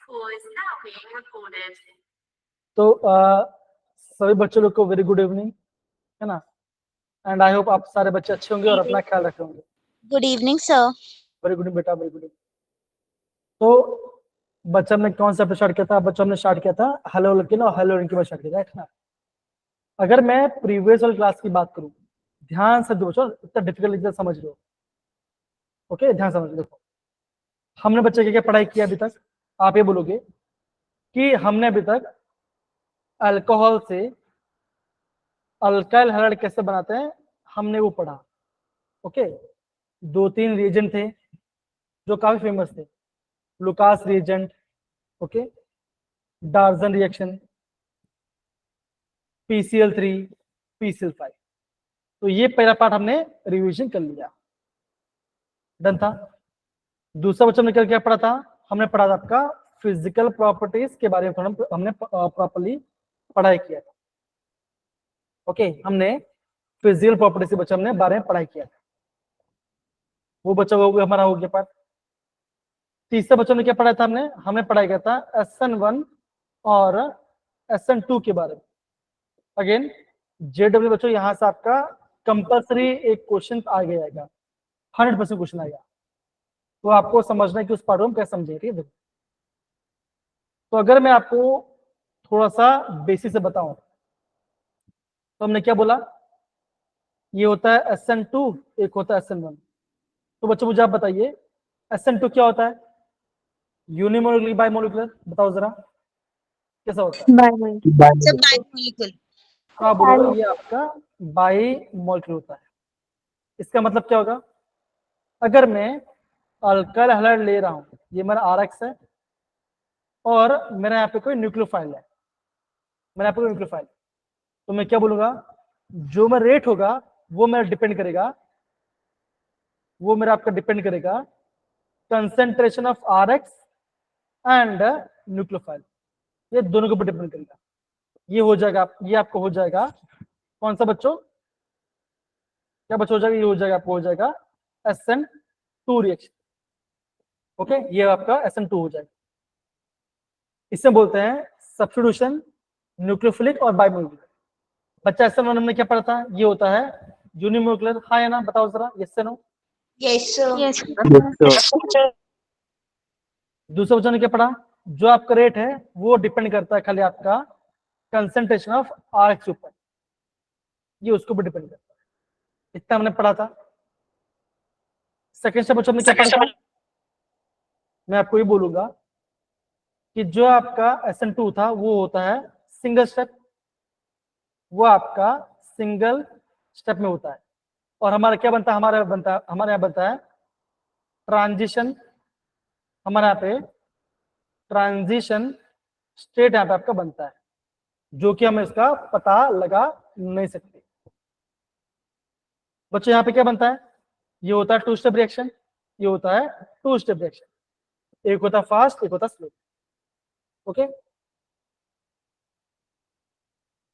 call is now being recorded. तो सभी बच्चों लोग को वेरी गुड इवनिंग, है ना। एंड आई होप आप सारे बच्चे अच्छे होंगे और अपना ख्याल रखे होंगे। Good evening sir. Very good बेटा, वेरी गुड। तो बच्चा ने कौन सा स्टार्ट किया था? बच्चों ने स्टार्ट किया था हेलो लेकिन और हेलो की बात स्टार्ट किया था, अगर मैं प्रीवियस वाली क्लास की बात करूं, ध्यान से बच्चों, इतना डिफिकल्ट समझ लो। ओके, ध्यान समझ लो। हमने बच्चे क्या क्या पढ़ाई किया अभी तक? आप ये बोलोगे कि हमने अभी तक अल्कोहल से अल्काइल हैलाइड कैसे बनाते हैं हमने वो पढ़ा। ओके, 2-3 रिएजेंट थे जो काफी फेमस थे। Lucas reagent, okay, डार्जन reaction, PCl3, PCl5। तो ये पहला पार्ट हमने रिवीजन कर लिया, डन था। दूसरा बच्चा हमने क्या पढ़ा था? हमने पढ़ा था आपका फिजिकल प्रॉपर्टीज के बारे में, हमने प्रॉपर्ली पढ़ाई किया था। ओके, हमने फिजिकल प्रॉपर्टीज के बच्चे हमने बारे में पढ़ाई किया था, वो बच्चा हमारा हो गया पार्ट। तीसरे बच्चों ने क्या पढ़ा था? हमने पढ़ाई किया था SN1 और SN2 के बारे में। अगेन JW बच्चों, यहां से आपका कंपल्सरी एक क्वेश्चन आ गया, 100% क्वेश्चन आएगा, तो आपको समझना है कि उस पार्ट में कैसे समझे, ठीक है। तो अगर मैं आपको थोड़ा सा बेसिक से बताऊं, तो हमने क्या बोला? ये होता है SN2, एक होता है SN1। तो बच्चों मुझे आप बताइए SN2 क्या होता है? यूनिमोलिकुलर, बाइमोलिकुलर, बताओ जरा कैसा होता है? बाइमोलिकुलर। हाँ बोलो, ये आपका बाइमोलिकुलर होता है। इसका मतलब क्या होगा? अगर मैं अल्काइल हैलाइड ले रहा हूं, ये मेरा RX है और मेरा यहाँ पे कोई न्यूक्लियोफाइल है, मेरा यहाँ पे कोई न्यूक्लियोफाइल, तो मैं क्या बोलूंगा? जो मेरा रेट होगा वो मेरा डिपेंड करेगा, वो मेरा आपका डिपेंड करेगा concentration of RX and nucleophile, ये दोनों के ऊपर डिपेंड करेगा। ये हो जाएगा, ये आपको हो जाएगा कौन सा बच्चों? क्या बच्चों हो जाएगा? ये हो जाएगा, आपको हो जाएगा SN2 रिएक्शन। ओके, ये आपका SN2 हो जाएगा। इसे बोलते हैं सब्स्टिट्यूशन न्यूक्लियोफिलिक और बाइमोलिकुलर। बच्चा SN1 हमने क्या पढ़ा था? ये होता है यूनिमोलिकुलर, हाँ या ना, बताओ जरा, यस से नो। Yes sir. दूसरे बच्चों ने क्या पढ़ा? जो आपका रेट है वो डिपेंड करता है खाली आपका कंसेंट्रेशन ऑफ RX के ऊपर, ये उसके ऊपर डिपेंड करता है। इतना हमने पढ़ा था। सेकंड स्टेप बच्चों ने क्या पढ़ा था? मैं आपको ये बोलूंगा कि जो आपका SN2 था वो होता है सिंगल स्टेप, वो आपका सिंगल स्टेप में होता है। और हमारा क्या बनता है? हमारे यहाँ बनता है ट्रांजिशन, हमारे यहाँ पे ट्रांजिशन स्टेट यहाँ पे आपका बनता है, जो कि हम इसका पता लगा नहीं सकते। बच्चों यहाँ पे क्या बनता है? ये होता है 2 स्टेप रिएक्शन, ये होता है 2 स्टेप रिएक्शन, एक होता है फास्ट, एक होता है स्लो। ओके,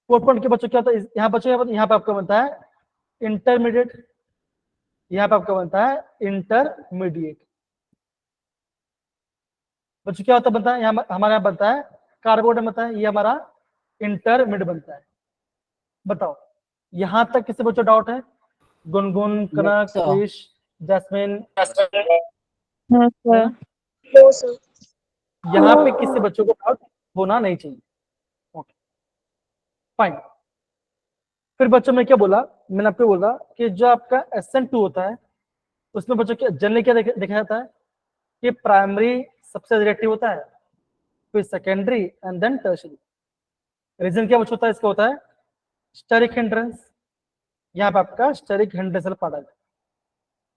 4 पॉइंट के बच्चों क्या होता है? यहाँ बच्चों यहाँ पे आपका बनता है इंटरमीडिएट, यहाँ पे आपका बनता है इंटरमीडिएट। बच्चों क्या होता है? बनता है यहाँ, हमारे यहाँ बनता है कार्बोनेट बनता है, ये हमारा इंटरमीडिएट बनता है। बताओ यहां तक किसी बच्चों डाउट है? गुनगुन, कनक, क्रिश, जैस्मिन, यहाँ पे किसी बच्चों को डाउट होना नहीं चाहिए। Okay fine. फिर बच्चों में क्या बोला? मैंने आपको बोला कि जो आपका SN2 होता है उसमें बच्चों क्या जनरली क्या देखा जाता है कि प्राइमरी सबसे रिएक्टिव होता है, फिर secondary and then tertiary. Reason क्या बच्चों होता है? इसका होता है स्टेरिक हिंड्रेंस, यहाँ पे आपका स्टेरिक हिंड्रेंस पढ़ा जाए।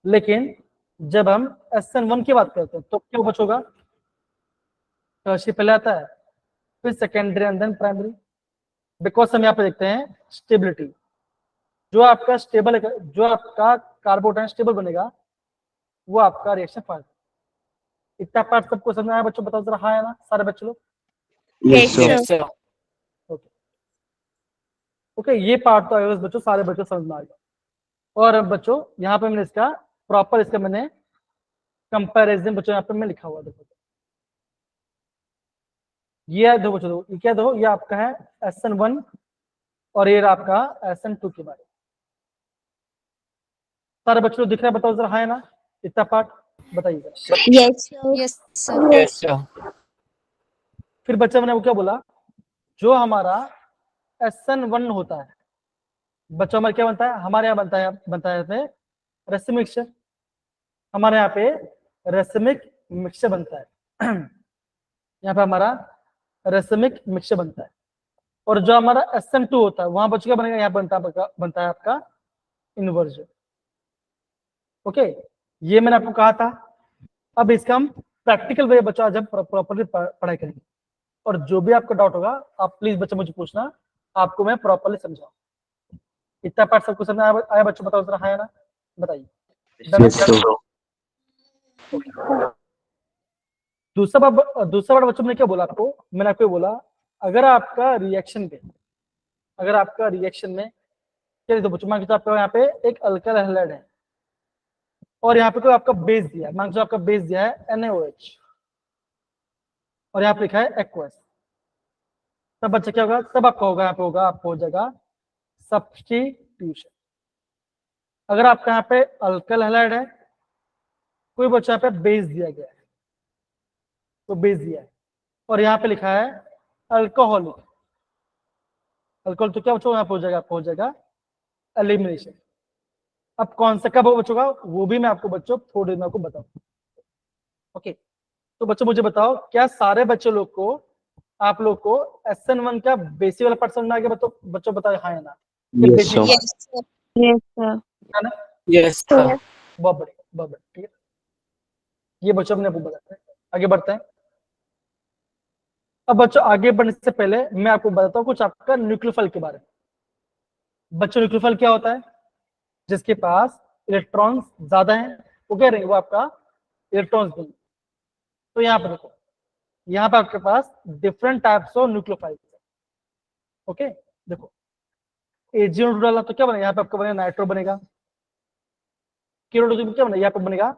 लेकिन जब हम SN1 की बात करते हैं तो क्या बच्चों होगा? टर्शियरी पहले आता है, फिर secondary and then primary. Because हम यहाँ पे देखते हैं स्टेबिलिटी, जो आपका स्टेबल, जो आपका कार्बोनेट स्टेबल बनेगा वो आपका रिएक्शन फास्ट। इतना पार्ट सबको समझ में आया बच्चों? बताओ जरा, हाँ है ना सारे बच्चे लोग? ओके ओके, ये पार्ट तो आएगा बच्चों, सारे बच्चों समझ में आ गया। और बच्चों यहाँ पे मैंने इसका प्रॉपर, इसका मैंने कंपैरिजन बच्चों यहाँ पे मैं लिखा हुआ, देखो ये दो बच्चों दो, ये क्या दो, ये आपका है SN1 और ये आपका SN2 के बारे में। सारे बच्चों दिख रहा है, बताओ जरा हाँ है ना, इतना पार्ट बताइए जरा। Yes, sir. Yes, sir. Yes, sir. फिर बच्चा मैंने वो क्या बोला, जो हमारा SN1 होता है, बच्चों हमारे क्या बनता है, हमारे यहाँ बनता है इसमें रेसिमिक मिक्सचर, हमारे यहाँ पे रेसिमिक मिक्सचर बनता है यहाँ पे हमारा रेसिमिक मिक्सचर बनता है। और जो हमारा SN2 होता है वहां बच्चों क्या बनेगा, यहाँ बनता है आपका इन्वर्जन। ओके, ये मैंने आपको कहा था। अब इसका हम प्रैक्टिकल वे बच्चों आज हम प्रॉपरली पढ़ाई करेंगे, और जो भी आपका डाउट होगा आप प्लीज बच्चों मुझे पूछना, आपको मैं प्रॉपरली समझाऊं। इतना पार्ट सबको समझ आया बच्चों, बताओ जरा हाँ है ना, बताइए। Yes, sir. दूसरा बार बच्चों ने क्या बोला आपको, मैंने आपको बोला अगर आपका रिएक्शन में क्या तो बच्चों मान लो आपका यहाँ पे एक अल्काइल हैलाइड है और यहाँ पे कोई आपका बेस दिया है, मान लो आपका बेस दिया है NaOH और यहाँ पे लिखा है एक्वस, तब बच्चा क्या होगा, तब आपका होगा यहाँ पे होगा आपको हो जाएगा सब्स्टिट्यूशन। अगर आपका यहाँ पे अल्काइल हैलाइड है, कोई बच्चा यहाँ पे बेस दिया गया है, तो बेस दिया है और यहाँ पे लिखा है अल्कोहलिक, अल्कोहल, तो क्या बच्चों यहाँ पे हो जाएगा, आपको हो जाएगा एलिमिनेशन। अब कौन सा कब हो बच्चों का, वो भी मैं आपको बच्चों थोड़ी देर में आपको बताऊं। ओके, तो बच्चों मुझे बताओ, क्या सारे बच्चों लोग को, आप लोग को SN1 का बेसिक वाला पार्ट समझ में आ गया? बच्चों बताओ हाँ है ना, ये Yes, basic sir. Yes, sir. Yes, sir. है ना, Yes, sir. बहुत बढ़िया ठीक है। ये बच्चों अपने आपको बताते हैं, आगे बढ़ते हैं। अब बच्चों आगे बढ़ने से पहले मैं आपको बताता हूँ कुछ आपका न्यूक्लियोफाइल के बारे में। बच्चों न्यूक्लियोफाइल क्या होता है, जिसके पास इलेक्ट्रॉन्स ज्यादा हैं, वो कह रहे हैं वो आपका इलेक्ट्रॉन्स भी। तो यहाँ पे देखो, यहाँ पे आपके पास डिफरेंट टाइप्स ऑफ न्यूक्लियोफाइल्स है। ओके, देखो AgNO2 डाला तो क्या बनेगा, यहाँ पे आपका बनेगा नाइट्रो बनेगा, KNO2 क्या बनेगा, यहाँ पे बनेगा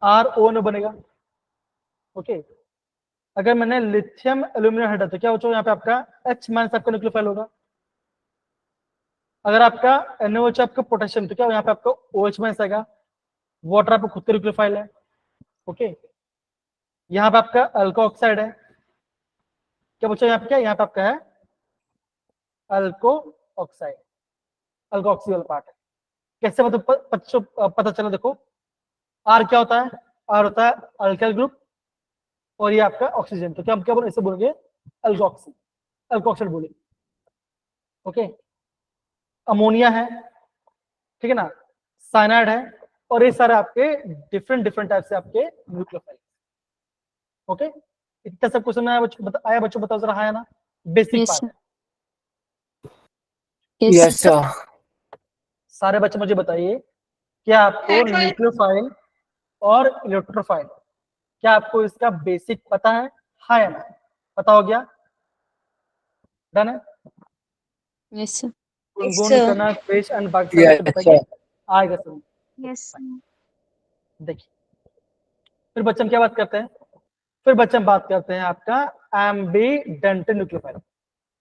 RONO बनेगा। ओके, अगर मैंने लिथियम एल्यूमिनियम हटा तो क्या हो, यहाँ पे आपका H- आपका न्यूक्लियोफाइल होगा। अगर आपका NaOH आपका पोटेशियम तो क्या यहाँ पे आपका OH- आएगा, वाटर आपका खुद का न्यूक्लियोफाइल है। ओके, यहाँ पे आपका अल्को ऑक्साइड है, क्या बच्चों यहाँ पे क्या, यहाँ पे आपका है अल्को ऑक्साइड, अल्को ऑक्सी वाला पार्ट है। कैसे मतलब बच्चों पता चला, देखो R क्या होता है, R होता है अल्काइल ग्रुप और ये आपका ऑक्सीजन, तो क्या हम क्या बोलेंगे, इसे बोलेंगे अल्कोक्सी, अल्कोक्साइड बोलेंगे। ओके, अमोनिया है, ठीक है ना, साइनाइड है, और ये सारे आपके डिफरेंट टाइप से आपके न्यूक्लियोफाइल। ओके, इतना सब क्वेश्चन आया बच्चों बताओ जरा हाँ है ना, बेसिक Yes, पार्ट sir. है। Yes, Yes, sir. सारे बच्चे मुझे बताइए, क्या आपको न्यूक्लियोफाइल और इलेक्ट्रोफाइल, क्या आपको इसका बेसिक पता है, हाँ या ना, पता हो गया, डन है। Yes, sir. Yes, गुण sir. करना पेश एंड बाकी सारे Yes, बच्चे बताइए, sir. आएगा सब। Yes, sir. देखिए फिर बच्चे हम क्या बात करते हैं, फिर बच्चे हम बात करते हैं आपका एम्बीडेंट न्यूक्लियोफाइल।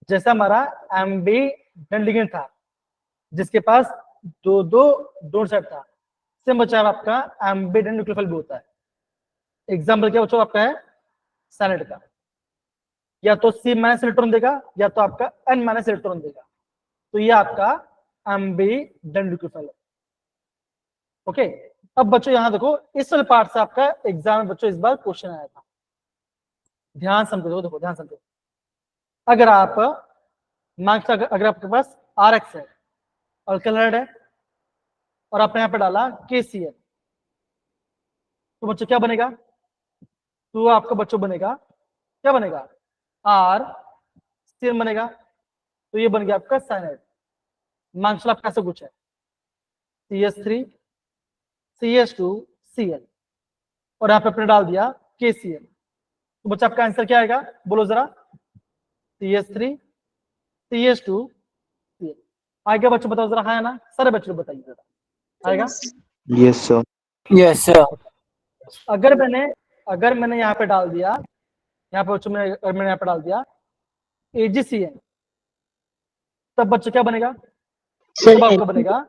जैसा हमारा एम्बीडेंट लिगेंड था जिसके पास दो साइड था, सेम बच्चा आपका एम्बीडेंट न्यूक्लियोफाइल भी होता है। एग्जाम्पल क्या बच्चों आपका है साइनाइड का, या तो C- इलेक्ट्रॉन देगा या तो आपका N- इलेक्ट्रॉन देगा, तो ये आपका एम्बीडेंट न्यूक्लियोफाइल है। ओके, अब बच्चों यहाँ देखो, इस वाले पार्ट से आपका एग्जाम में बच्चों इस बार क्वेश्चन आया था, ध्यान समझो, देखो ध्यान समझो। अगर आप मार्क्स, अगर आपके पास RX है, अल्काइल हैलाइड है, और आपने यहाँ पे डाला KCl, तो बच्चों क्या बनेगा, तो आपका बच्चों बनेगा, क्या बनेगा, RCl बनेगा, तो ये बन गया आपका साइनाइड। मार्क्स आपका ऐसा कुछ है CH3 CH2 Cl, और यहाँ पे आपने डाल दिया KCl, तो बच्चा आपका आंसर क्या आएगा, बोलो जरा, CH3 CH2 Cl आएगा। बच्चों बताओ जरा हाँ है ना, सारे बच्चों बताइए जरा, आएगा। Yes, sir. Yes, sir. अगर मैंने यहाँ पे डाल दिया, यहाँ पे बच्चों मैंने यहाँ पे डाल दिया AgCN, तब बच्चों क्या बनेगा, तब आपका बनेगा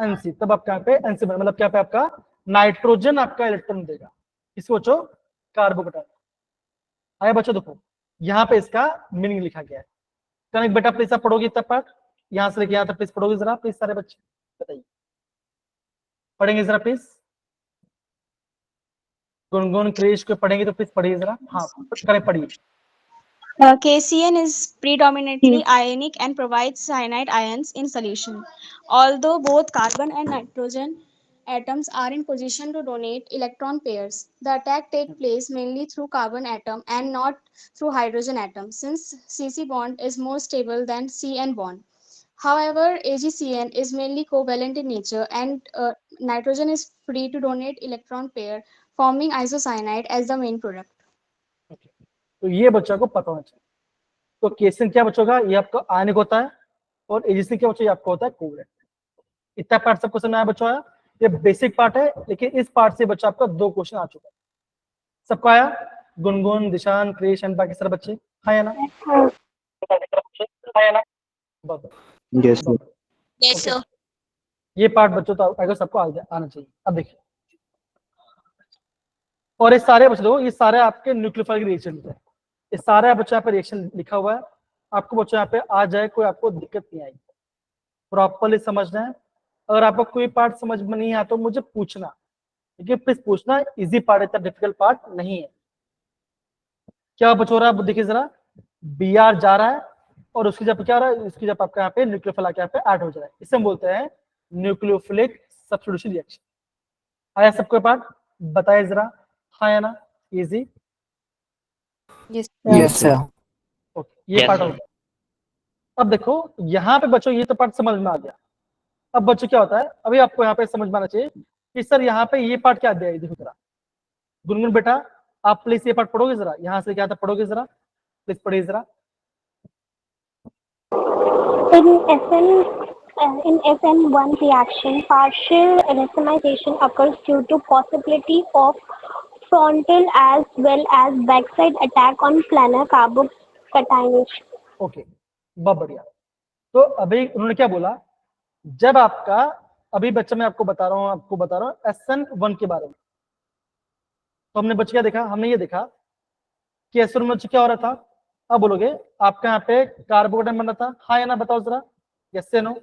NC, तब आपका यहाँ पे NC बनेगा, मतलब क्या पे आपका नाइट्रोजन आपका इलेक्ट्रॉन देगा। किसको बच्चों, कार्बोकेटाइन। आया बच्चों, देखो यहाँ पे इसका मीनिंग लिखा गया है। कनेक्ट बेटा प्लीज आप पढ़ोगे इतना पार्ट, यहाँ से लेके यहाँ तक प्लीज पढ़ोगे जरा प्लीज सारे बच्चे, बताइए पढ़ेंगे जरा प्लीज। गुनगुन क्रिश को पढ़ेंगे तो प्लीज पढ़िए जरा। हाँ करें पढ़िए। KCN is predominantly ionic and provides cyanide ions in solution. Although both carbon and nitrogen atoms are in position to donate electron pairs, the attack takes place mainly through carbon atom and not through hydrogen atom, since CC bond is more stable than CN bond. However, AgCN is mainly covalent in nature, and nitrogen is free to donate electron pair, forming isocyanide as the main product. तो ये बच्चा को पता होना चाहिए। तो casein क्या बच्चों का, ये आपका आयनिक होता है, और एजीसी क्या बच्चों, ये आपका होता है कोवलेंट। इतना पार्ट सबको समझ में आया बच्चों? आया, ये बेसिक पार्ट है, लेकिन इस पार्ट से बच्चा आपका 2 क्वेश्चन आ चुका है। सबको आया? गुनगुन, दिशान, क्रिश एंड बाकी सारे बच्चे आया ना? Yes, sir. Yes, sir. ये पार्ट बच्चों तो अगर सबको आना चाहिए। अब देखिए, और ये सारे बच्चों, ये सारे आपके न्यूक्लियोफाइल रिएक्शन है। ये सारे बच्चों यहाँ पे रिएक्शन लिखा हुआ है, आपको बच्चों यहाँ पे आ जाए, कोई आपको दिक्कत नहीं आएगी, प्रॉपरली समझना है। अगर आपको कोई पार्ट समझ में नहीं आता तो मुझे पूछना, ठीक है प्लीज पूछना, इजी पार्ट है, इतना डिफिकल्ट पार्ट नहीं है। क्या बच हो रहा है देखिए जरा, Br जा रहा है और उसकी जब क्या हो रहा है, इसकी जब आपका यहाँ पे न्यूक्लियोफाइल आके यहाँ पे ऐड हो जा रहा है, इसे हम बोलते हैं न्यूक्लियोफिलिक सब्स्टिट्यूशन रिएक्शन। आया सबको पार्ट? बताए जरा, हाँ या ना? Easy? Yes. Yes, sir. Okay, ये पार्ट हो गया। अब देखो यहाँ पे बच्चों ये तो पार्ट समझ में आ गया। अब बच्चों क्या होता है, अभी आपको यहाँ पे समझ में आना चाहिए कि सर यहाँ पे ये पार्ट क्या दिया है। देखो जरा गुनगुन बेटा, आप प्लीज ये पार्ट पढ़ोगे जरा, यहाँ से क्या था पढ़ोगे जरा, प्लीज पढ़िए जरा। In SN1 reaction, partial racemization occurs due to possibility of frontal as well as backside attack on planar carbocationation. Okay, बहुत बढ़िया। तो अभी उन्होंने क्या बोला, जब आपका, अभी बच्चा मैं आपको बता रहा हूँ SN1 के बारे में। तो हमने बच्चे क्या देखा, हमने ये देखा कि SN1 में क्या हो रहा था। अब बोलोगे आपका यहाँ पे कार्बोकेटाइन बन रहा था, हाँ या ना? बताओ जरा, यस से नो?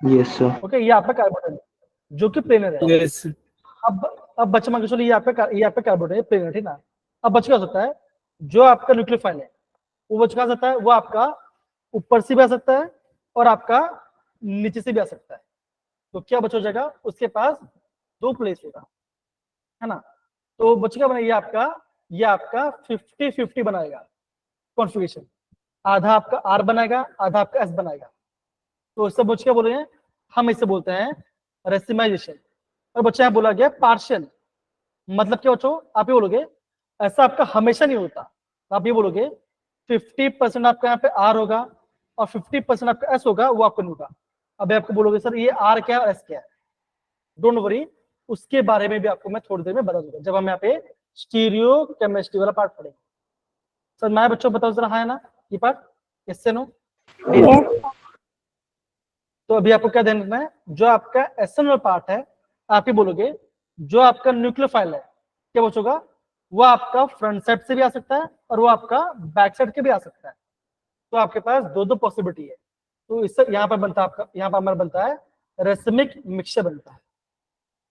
Yes, sir. ओके, ये आपका कार्बोकेटाइन जो कि प्लेनर है। Yes. अब बच्चा मान के चलो ये आपका कार्बोकेटाइन प्लेनर, ठीक ना? अब बच्चा क्या हो सकता है, जो आपका न्यूक्लियोफाइल है वो बच्चा क्या सकता है, वो आपका ऊपर से भी आ सकता है और आपका नीचे से भी आ सकता है। तो क्या बच्चा हो जाएगा, उसके पास 2 प्लेस होगा, है ना? तो बच्चा क्या बनेगा, ये आपका 50-50 बनाएगा कॉन्फ़िगरेशन। आधा आपका R बनाएगा, आधा आपका S बनाएगा। तो इससे बच्चे क्या बोल रहे हैं, हम इसे बोलते हैं रेसिमाइजेशन। और बच्चा यहाँ बोला गया पार्शियल, मतलब क्या बच्चों, आप ये बोलोगे ऐसा आपका हमेशा नहीं होता। तो आप ये बोलोगे 50% आपका यहाँ पे R होगा और 50% आपका S होगा, वो आपको नहीं होगा। अब आपको बोलोगे सर ये R क्या है और S क्या है, डोंट वरी, उसके बारे में भी आपको मैं थोड़ी देर में बता दूंगा जब हम यहाँ पे स्टीरियो केमिस्ट्री वाला पार्ट पढ़ेंगे। सर मैं बच्चों बताओ जरा, हाँ ना? ये पार्ट इससे नो? तो अभी आपको क्या ध्यान रखना है, जो आपका SN1 पार्ट है, आप ही बोलोगे जो आपका न्यूक्लियोफाइल है क्या बचोगा, वो आपका फ्रंट साइड से भी आ सकता है और वो आपका बैक साइड के भी आ सकता है। तो आपके पास 2 पॉसिबिलिटी है। तो इससे यहाँ पर बनता है आपका, यहाँ पर हमारा बनता है रेसिमिक मिक्सचर बनता है।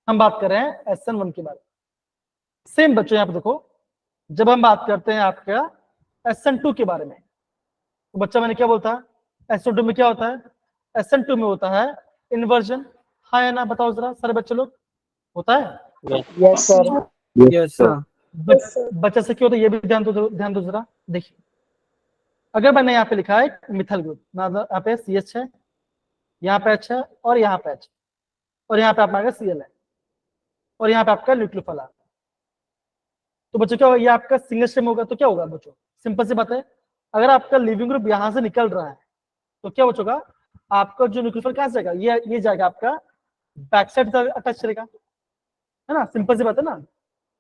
हम बात कर रहे हैं SN1 के बारे में। सेम बच्चों यहाँ पे देखो, जब हम बात करते हैं आपका SN2 के बारे में, तो बच्चा मैंने क्या बोलता है, SN2 में क्या होता है, SN2 में होता है इन्वर्जन। हाँ या ना? बताओ जरा सारे बच्चे लोग, होता है? Yes, sir. Yes, sir. बच्चा से क्यों होता है ये भी ध्यान दो जरा। देखिए अगर मैंने यहाँ पे लिखा है मिथाइल ग्रुप, यहाँ पे CH है, यहाँ पे H है और यहाँ पे H, और यहाँ पे आपका Cl है और यहाँ पे आपका न्यूक्लियोफाइल है। तो बच्चों क्या होगा, ये आपका सिंगल स्ट्रीम होगा। तो क्या होगा बच्चों, सिंपल सी बात है, अगर आपका लिविंग ग्रुप यहाँ से निकल रहा है तो क्या बचोगा, आपका जो न्यूक्लियोफाइल कहाँ जाएगा, ये जाएगा आपका बैक साइड अटैच करेगा, है ना? सिंपल सी बात है ना।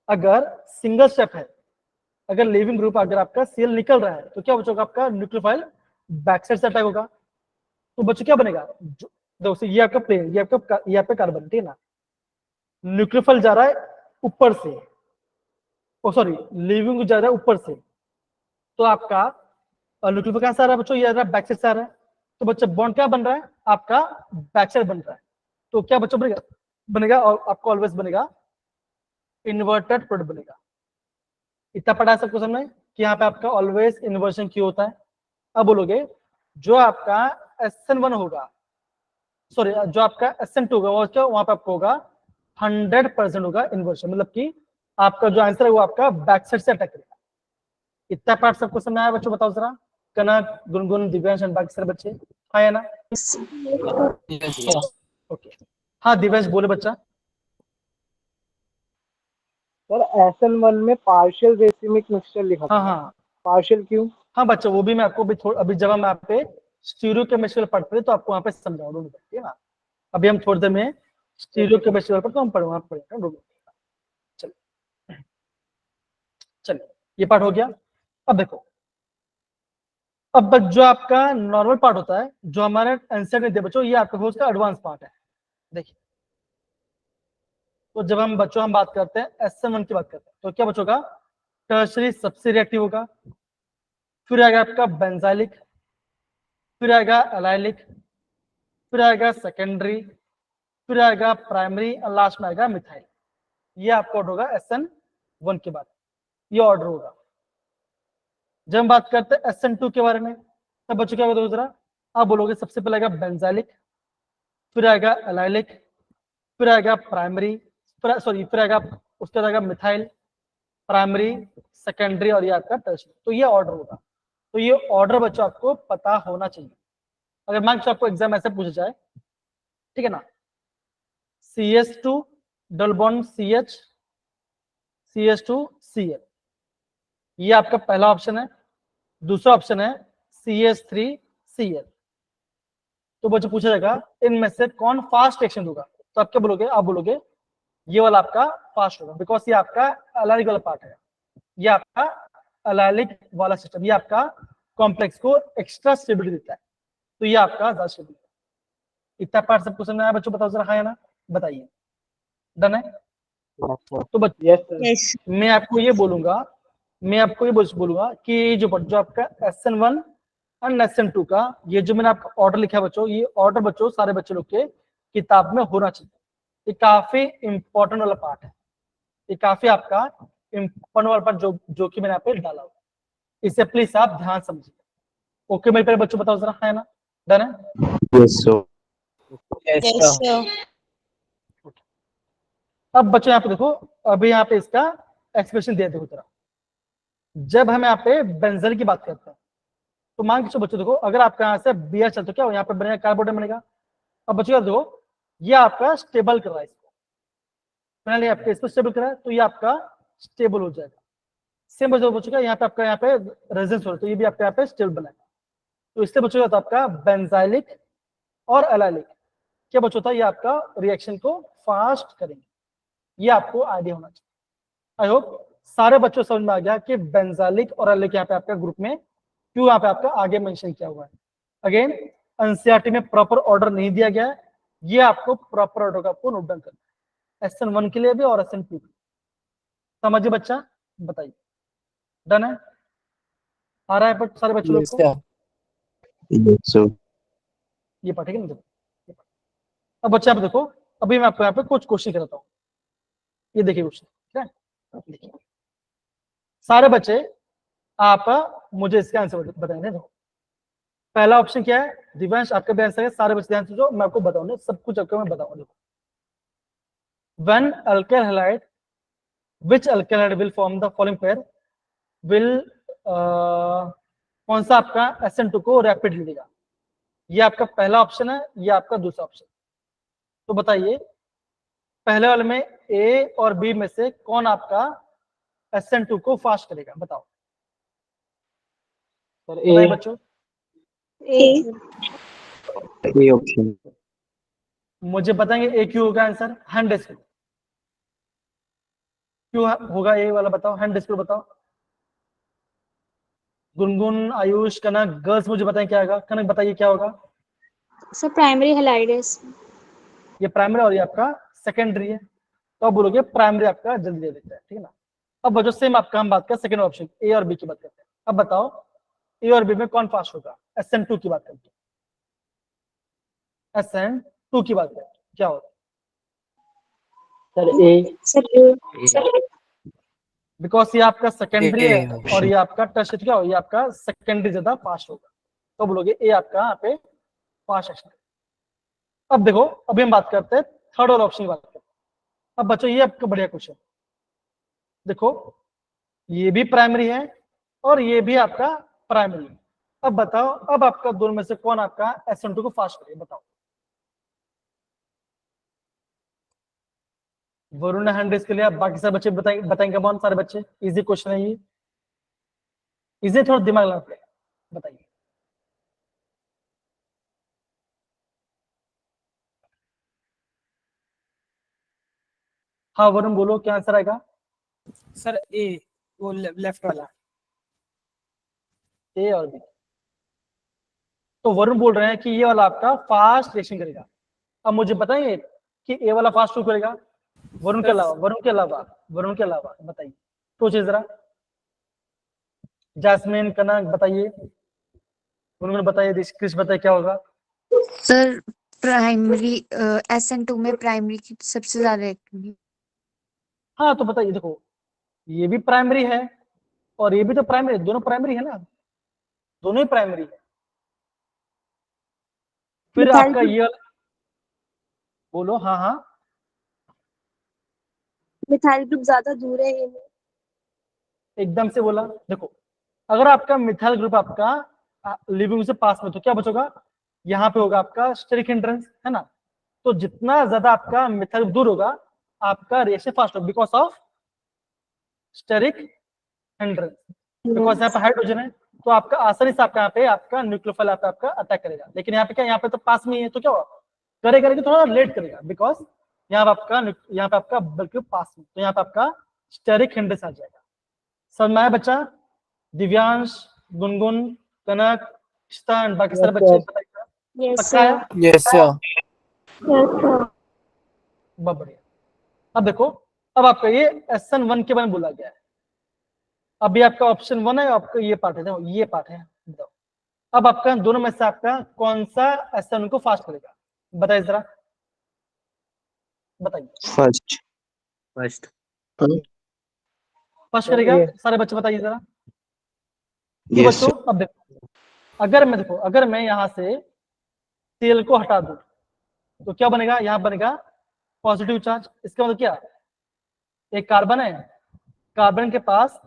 अगर सिंगल स्टेप है अगर लीविंग ग्रुप अगर आपका Cl निकल रहा है तो क्या बचेगा आपका न्यूक्लियोफाइल बैक साइड से अटैक होगा। तो बच्चों क्या बनेगा, देखो ये आपका प्लेन, ये आपका कार्बन, ठीक है ना, न्यूक्लियोफाइल जा रहा है ऊपर से, ओ सॉरी लीविंग जा रहा है ऊपर से, तो आपका न्यूक्लियोफाइल कहां से आ रहा है बच्चों, ये आ रहा है बैक साइड से आ रहा है। तो बच्चे बॉन्ड क्या बन रहा है आपका बैक साइड बन रहा है, तो क्या बच्चों बनेगा और आपको ऑलवेज बनेगा इन्वर्टेड प्रोडक्ट बनेगा। इतना पढ़ा है सबको समझ कि यहाँ पे आपका ऑलवेज इन्वर्शन क्यों होता है। अब बोलोगे जो आपका SN1 होगा, सॉरी जो आपका SN2 होगा वो क्या वहां पे आपको होगा 100% होगा इन्वर्शन, मतलब कि आपका जो आंसर है वो आपका बैक साइड से अटैक करेगा। इतना पार्ट सबको समझ आया बच्चों, बताओ जरा, कनक, गुनगुन, दिव्यांश एंड बाकी सारे बच्चे, हाँ या ना? ओके, हाँ दिव्यांश बोले बच्चा। सर SN1 में पार्शियल रेसिमिक मिक्सचर लिखा था, हाँ पार्शियल क्यों? हाँ बच्चा, वो भी मैं आपको अभी जब हम यहाँ पे स्टीरियो केमिस्ट्री पढ़ते थे तो आपको वहाँ पे समझाऊंगा, ठीक है ना। अभी हम थोड़ी देर में स्टीरियो केमिस्ट्री पर तो हम वहाँ पढ़ेंगे। चलिए ये पार्ट हो गया। अब देखो, अब जो आपका नॉर्मल पार्ट होता है जो हमारे आंसर नहीं दे बच्चों, ये आपका उसका एडवांस पार्ट है। देखिए तो जब हम बच्चों हम बात करते हैं SN1 की बात करते हैं तो क्या बच्चों का टर्शरी सबसे रिएक्टिव होगा, फिर आएगा आपका बेंजाइलिक, फिर आएगा एलाइलिक, फिर आएगा सेकेंडरी, फिर आएगा प्राइमरी और लास्ट में आएगा मिथाइल। ये आपका ऑर्डर होगा SN1 के बाद, ये ऑर्डर होगा। जब हम बात करते हैं SN2 के बारे में तब बच्चों क्या होगा जरा आप बोलोगे, सबसे पहले आएगा बेंजाइलिक, फिर आएगा एलाइलिक, फिर आएगा प्राइमरी, फिर आएगा उसके बाद आएगा मिथाइल, प्राइमरी, सेकेंडरी और ये आपका टर्शियरी। तो ये ऑर्डर होगा। तो ये ऑर्डर बच्चों आपको पता होना चाहिए। अगर मान लीजिए आपको एग्जाम ऐसे पूछा जाए, ठीक है ना, CH2 double bond CH, CH2 Cl, ये आपका पहला ऑप्शन है। दूसरा ऑप्शन है CH3 Cl। तो बच्चों पूछा जाएगा इनमें से कौन फास्ट रिएक्शन होगा, तो आप क्या बोलोगे, आप बोलोगे ये वाला आपका फास्ट होगा, बिकॉज ये आपका एलाइलिक वाला पार्ट है, ये आपका एलाइलिक वाला सिस्टम, ये आपका कॉम्प्लेक्स को एक्स्ट्रा स्टेबिलिटी देता है, तो ये आपका ज्यादा स्टेबिलिटी। इतना पार्ट सबको समझ आया बच्चों, बताओ जरा हाँ या ना, बताइए, डन है? तो बच्चों मैं आपको ये बोलूंगा कि जो आपका SN1 और SN2 का ये जो मैंने आपका ऑर्डर लिखा है बच्चों, ये ऑर्डर बच्चों सारे बच्चे लोग के किताब में होना चाहिए। ये काफी इंपॉर्टेंट वाला पार्ट है, ये काफी आपका इंपॉर्टेंट वाला पार्ट जो कि मैंने यहाँ पे डाला हुआ, इसे प्लीज आप ध्यान समझिए। ओके मेरे प्यारे बच्चों, बताओ जरा हाँ ना, डन है? Yes sir. अब बच्चों यहाँ पे देखो, अभी यहाँ पे इसका एक्सप्रेशन दिया देखो जरा। जब हम यहाँ पे बेंजल की बात करते हैं तो मान के बच्चों देखो, अगर आपका यहाँ से Br चल तो क्या यहाँ पे बनेगा, कार्बोनेट बनेगा। अब बच्चों देखो ये आपका स्टेबल कर रहा है इसको, फाइनली आपका इसको स्टेबल कर रहा है, तो ये आपका स्टेबल हो जाएगा। सेम बच्चों का यहाँ पे आपका यहाँ पे रेजिस्टेंस हो रहा है, तो ये भी आपका यहाँ पे स्टेबल बनाएगा। तो इससे बच्चों का आपका बेंजाइलिक और एलाइलिक क्या बच्चों था, ये आपका रिएक्शन को फास्ट करेंगे, ये आपको आइडिया होना चाहिए। आई होप सारे बच्चों समझ में आ गया कि बेंजाइलिक और एलाइलिक यहाँ पे आपका ग्रुप में क्यों यहाँ पे आपका आगे मेंशन किया हुआ है। अगेन एनसीईआरटी में प्रॉपर ऑर्डर नहीं दिया गया है, ये आपको प्रॉपर ऑर्डर का आपको नोट डाउन करना है, SN1 के लिए भी और SN2 के लिए। समझिए बच्चा, बताइए, डन है? आ रहा है बट सारे बच्चों लोग को ये पाठ, ठीक है ना? अब बच्चा आप देखो, अभी मैं आपको यहाँ पे कुछ क्वेश्चन कराता हूँ, ये देखिए क्वेश्चन, ठीक है? देखिए सारे बच्चे आप मुझे इसका आंसर बताएंगे। देखो पहला ऑप्शन क्या है, दिव्यांश आपका भी आंसर है, सारे बच्चे ध्यान से जो मैं आपको बताऊंगा, सब कुछ आपको मैं बताऊंगा। देखो when alkyl halide, which alkyl halide will form the following pair, will कौन सा आपका SN2 को रैपिडली देगा? ये आपका पहला ऑप्शन है, ये आपका दूसरा ऑप्शन। तो बताइए पहले वाले में A और B में से कौन आपका SN2 को फास्ट करेगा, बताओ सर बताइए बच्चों। A option. मुझे बताएंगे A क्यों होगा आंसर, हैंड डिस्क क्यों होगा A वाला, बताओ, हैंड डिस्क बताओ। गुनगुन, आयुष, कनक, गर्ल्स मुझे बताएं क्या होगा। कनक बताइए क्या होगा। Sir primary halides. ये प्राइमरी और ये आपका सेकेंडरी है, तो आप बोलोगे प्राइमरी आपका जल्दी दे देता है, ठीक है ना। अब बच्चों सेम आपका हम बात करें सेकंड ऑप्शन ए और बी की बात करते हैं। अब बताओ ए और बी में कौन फास्ट होगा। SN2 की बात करते हैं, SN2 की बात करते हैं, क्या होगा। Sir A. सर बिकॉज ये आपका सेकेंडरी ए है और ये आपका टर्शियरी क्या हो, ये आपका सेकेंडरी ज्यादा फास्ट होगा, तो बोलोगे ए आपका यहाँ पे फास्ट एक्शन। अब देखो अभी हम बात करते हैं थर्ड और ऑप्शन की बात करते हैं। अब बच्चों ये आपका बढ़िया क्वेश्चन, देखो ये भी प्राइमरी है और ये भी आपका प्राइमरी है। अब बताओ अब आपका दोनों में से कौन आपका SN2 को फास्ट करेगा, बताओ। वरुण ने हैंड रेज के लिए, आप बाकी सारे बच्चे बताएंगे बहुत सारे बच्चे। इजी क्वेश्चन है ये, इजी थोड़ा दिमाग लगाना पड़ेगा, बताइए। हाँ वरुण बोलो क्या आंसर आएगा। सर ए, वो लेफ्ट वाला। ए और बी, तो वरुण बोल रहे हैं कि ये वाला आपका फास्ट रिएक्शन करेगा। अब मुझे बताइए कि ए वाला फास्ट क्यों करेगा। वरुण के अलावा बताइए, सोचिए जरा। जैस्मिन, कनक बताइए, उन्होंने बताइए, क्रिश बताइए क्या होगा। सर प्राइमरी SN2 में प्राइमरी की सबसे ज्यादा एक्टिव है। हाँ तो बताइए, देखो ये भी प्राइमरी है और ये भी तो प्राइमरी, दोनों प्राइमरी है ना, दोनों ही प्राइमरी है। फिर आपका ये बोलो। हाँ हाँ, मिथाइल ग्रुप ज्यादा दूर है ये। एकदम से बोला। देखो अगर आपका मिथाइल ग्रुप आपका लिविंग से पास में, तो क्या बचोगा, यहाँ पे होगा आपका स्टेरिक हिंड्रेंस, है ना। तो जितना ज्यादा आपका मिथाइल दूर होगा आपका रिएक्शन फास्ट होगा, because of steric hindrance. Because यहाँ पे हाइड्रोजन है तो आपका आसानी से आपका यहाँ पे आपका न्यूक्लियोफाइल आपका अटैक करेगा। लेकिन यहाँ पे क्या, यहाँ पे तो पास में ही है, तो क्या होगा, करेगा लेकिन थोड़ा लेट करेगा, बिकॉज यहाँ पे आपका बिल्कुल पास में, तो यहाँ पे आपका स्टेरिक हिंड्रेंस आ जाएगा। समझ में आया बच्चा। दिव्यांश, गुनगुन, कनक, इशिता एंड बाकी सारे बच्चे बताइए, पक्का है। Yes sir. बहुत बढ़िया। अब देखो अब आपका ये SN1 के बारे में बोला गया है। अभी आपका ऑप्शन 1 है, आपका ये पार्ट है, देखो ये पार्ट है। बताओ अब आपका दोनों में से आपका कौन सा SN1 को फास्ट करेगा, बताइए जरा, बताइए। फर्स्ट फर्स्ट करेगा, सारे बच्चे बताइए जरा। तो बच्चों अब देखो अगर मैं यहाँ से तेल को हटा दूं तो क्या बनेगा, यहाँ बनेगा पॉजिटिव चार्ज। इसका मतलब क्या, एक कार्बन है, कार्बन के पास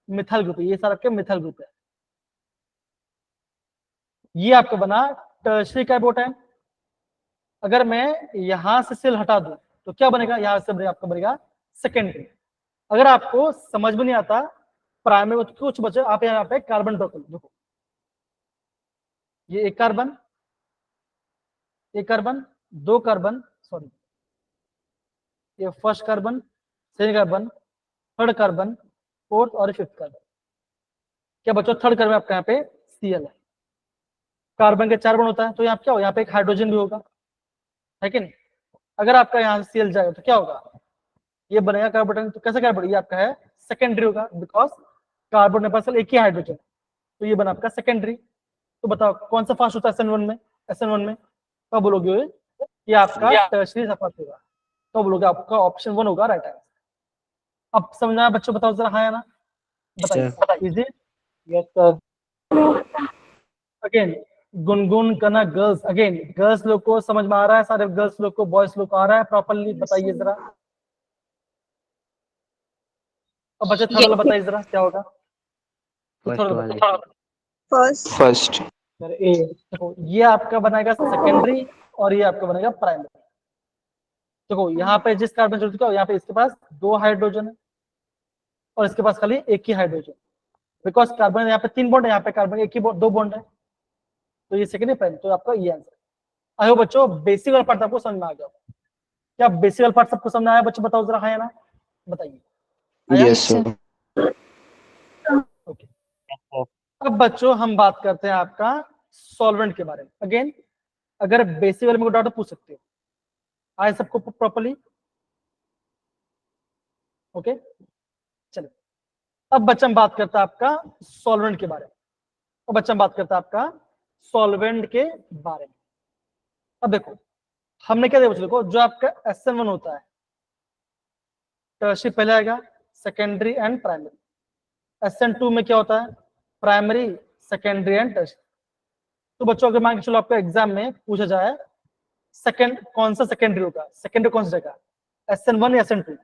मिथाइल ग्रुप है, ये सारा आपके मिथाइल ग्रुप है। ये आपका बना टर्शियरी कार्बोटाइन। अगर मैं यहां से सेल हटा दूं तो क्या बनेगा, यहां से आपका बनेगा सेकेंडरी। अगर आपको समझ में नहीं आता प्राइमरी तो कुछ बचे, आप यहाँ पे कार्बन ड्रॉ कर देखो, ये एक कार्बन, दो कार्बन, सॉरी ये first carbon, second carbon, third carbon, fourth और फिफ्थ कार्बन। क्या बच्चों, थर्ड कार्बन आपका यहाँ पे Cl है। कार्बन के 4 बॉन्ड होता है तो यहाँ क्या हो, यहाँ पे एक हाइड्रोजन भी होगा, है कि नहीं। अगर आपका यहाँ से Cl जाएगा तो क्या होगा, ये बनेगा कार्बन। तो कैसे कार्बन, ये आपका है सेकेंडरी होगा, बिकॉज कार्बन के पास एक ही हाइड्रोजन, तो ये बना आपका सेकेंडरी। तो बताओ कौन सा फास्ट होता है SN1 में, तो बोलोगे ये आपका टर्शियरी फास्ट होगा, तो बोलोगे आपका ऑप्शन 1 होगा राइट आंसर। अब समझना है बच्चों, बताओ जरा हाँ या ना, बताइए। Is it yes sir. Again Gungun, Kanak, girls, again girls लोग को समझ में आ रहा है, सारे गर्ल्स लोग को, बॉयज लोग को आ रहा है प्रॉपर्ली, बताइए जरा। अब बच्चे थर्ड वाला बताइए जरा क्या होगा। फर्स्ट। सर ए, देखो ये आपका बनेगा सेकेंडरी और ये आपका बनेगा प्राइमरी। देखो यहाँ पे जिस कार्बन जोड़ चुका है यहाँ पे इसके पास 2 हाइड्रोजन है और इसके पास खाली एक ही हाइड्रोजन, बिकॉज कार्बन यहाँ पे 3 बॉन्ड है, यहाँ पे कार्बन एक ही 2 बॉन्ड है, तो ये सेकेंडरी प्राइमरी, तो आपका ये आंसर। आई होप बच्चों बेसिक वाला पार्ट आपको समझ में आ गया। क्या बेसिक वाला पार्ट सबको समझ में आया बच्चों, बताओ जरा हाँ या ना, बताइए। Yes sir. ओके बच्चों हम बात करते हैं आपका सॉल्वेंट के बारे में। अगेन अगर बेसिक वाले में डाउट पूछ सकते हो, आए सबको प्रॉपर्ली? ओके चलो, अब बच्चा हम बात करता है आपका सॉल्वेंट के बारे में। अब बच्चा हम बात करता है आपका सॉल्वेंट के बारे में। अब देखो हमने क्या देखो, देखो जो आपका SN1 होता है, टर्शियरी पहले आएगा, सेकेंडरी एंड प्राइमरी। SN2 में क्या होता है, प्राइमरी, सेकेंडरी एंड टर्शियरी। तो बच्चों अगर मान के चलो आपका एग्जाम में पूछा जाए सेकेंड कौन सा सेकेंडरी होगा, सेकेंडरी कौन सी जगह, SN1 या SN2,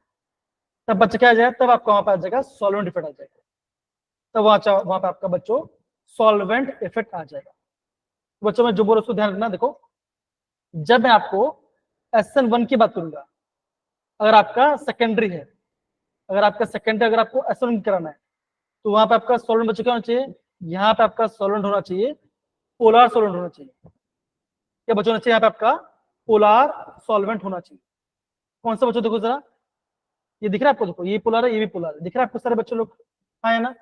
तब बच्चा क्या आ जाएगा, तब आपका वहां पर आ जाएगा सॉल्वेंट इफेक्ट आ जाएगा। तब वहां पे आपका बच्चों सॉल्वेंट इफेक्ट आ जाएगा। बच्चों में जो बोलो उसको ध्यान रखना। देखो जब मैं आपको SN1 की बात करूंगा, अगर आपका सेकेंडरी है, अगर आपका सेकेंडरी अगर आपको SN1 कराना है, तो वहां पे आपका सॉल्वेंट बच्चों क्या होना चाहिए, यहाँ पे आपका सॉल्वेंट होना चाहिए पोलर सॉल्वेंट होना चाहिए। क्या बच्चों होना चाहिए, यहाँ पे आपका पोलर सॉल्वेंट होना चाहिए। कौन सा बच्चों देखो जरा, ये दिख रहा है आपको, देखो ये पोलर है, ये भी पोलर है, दिख रहा है आपको सारे बच्चों लोग? हाँ है ना,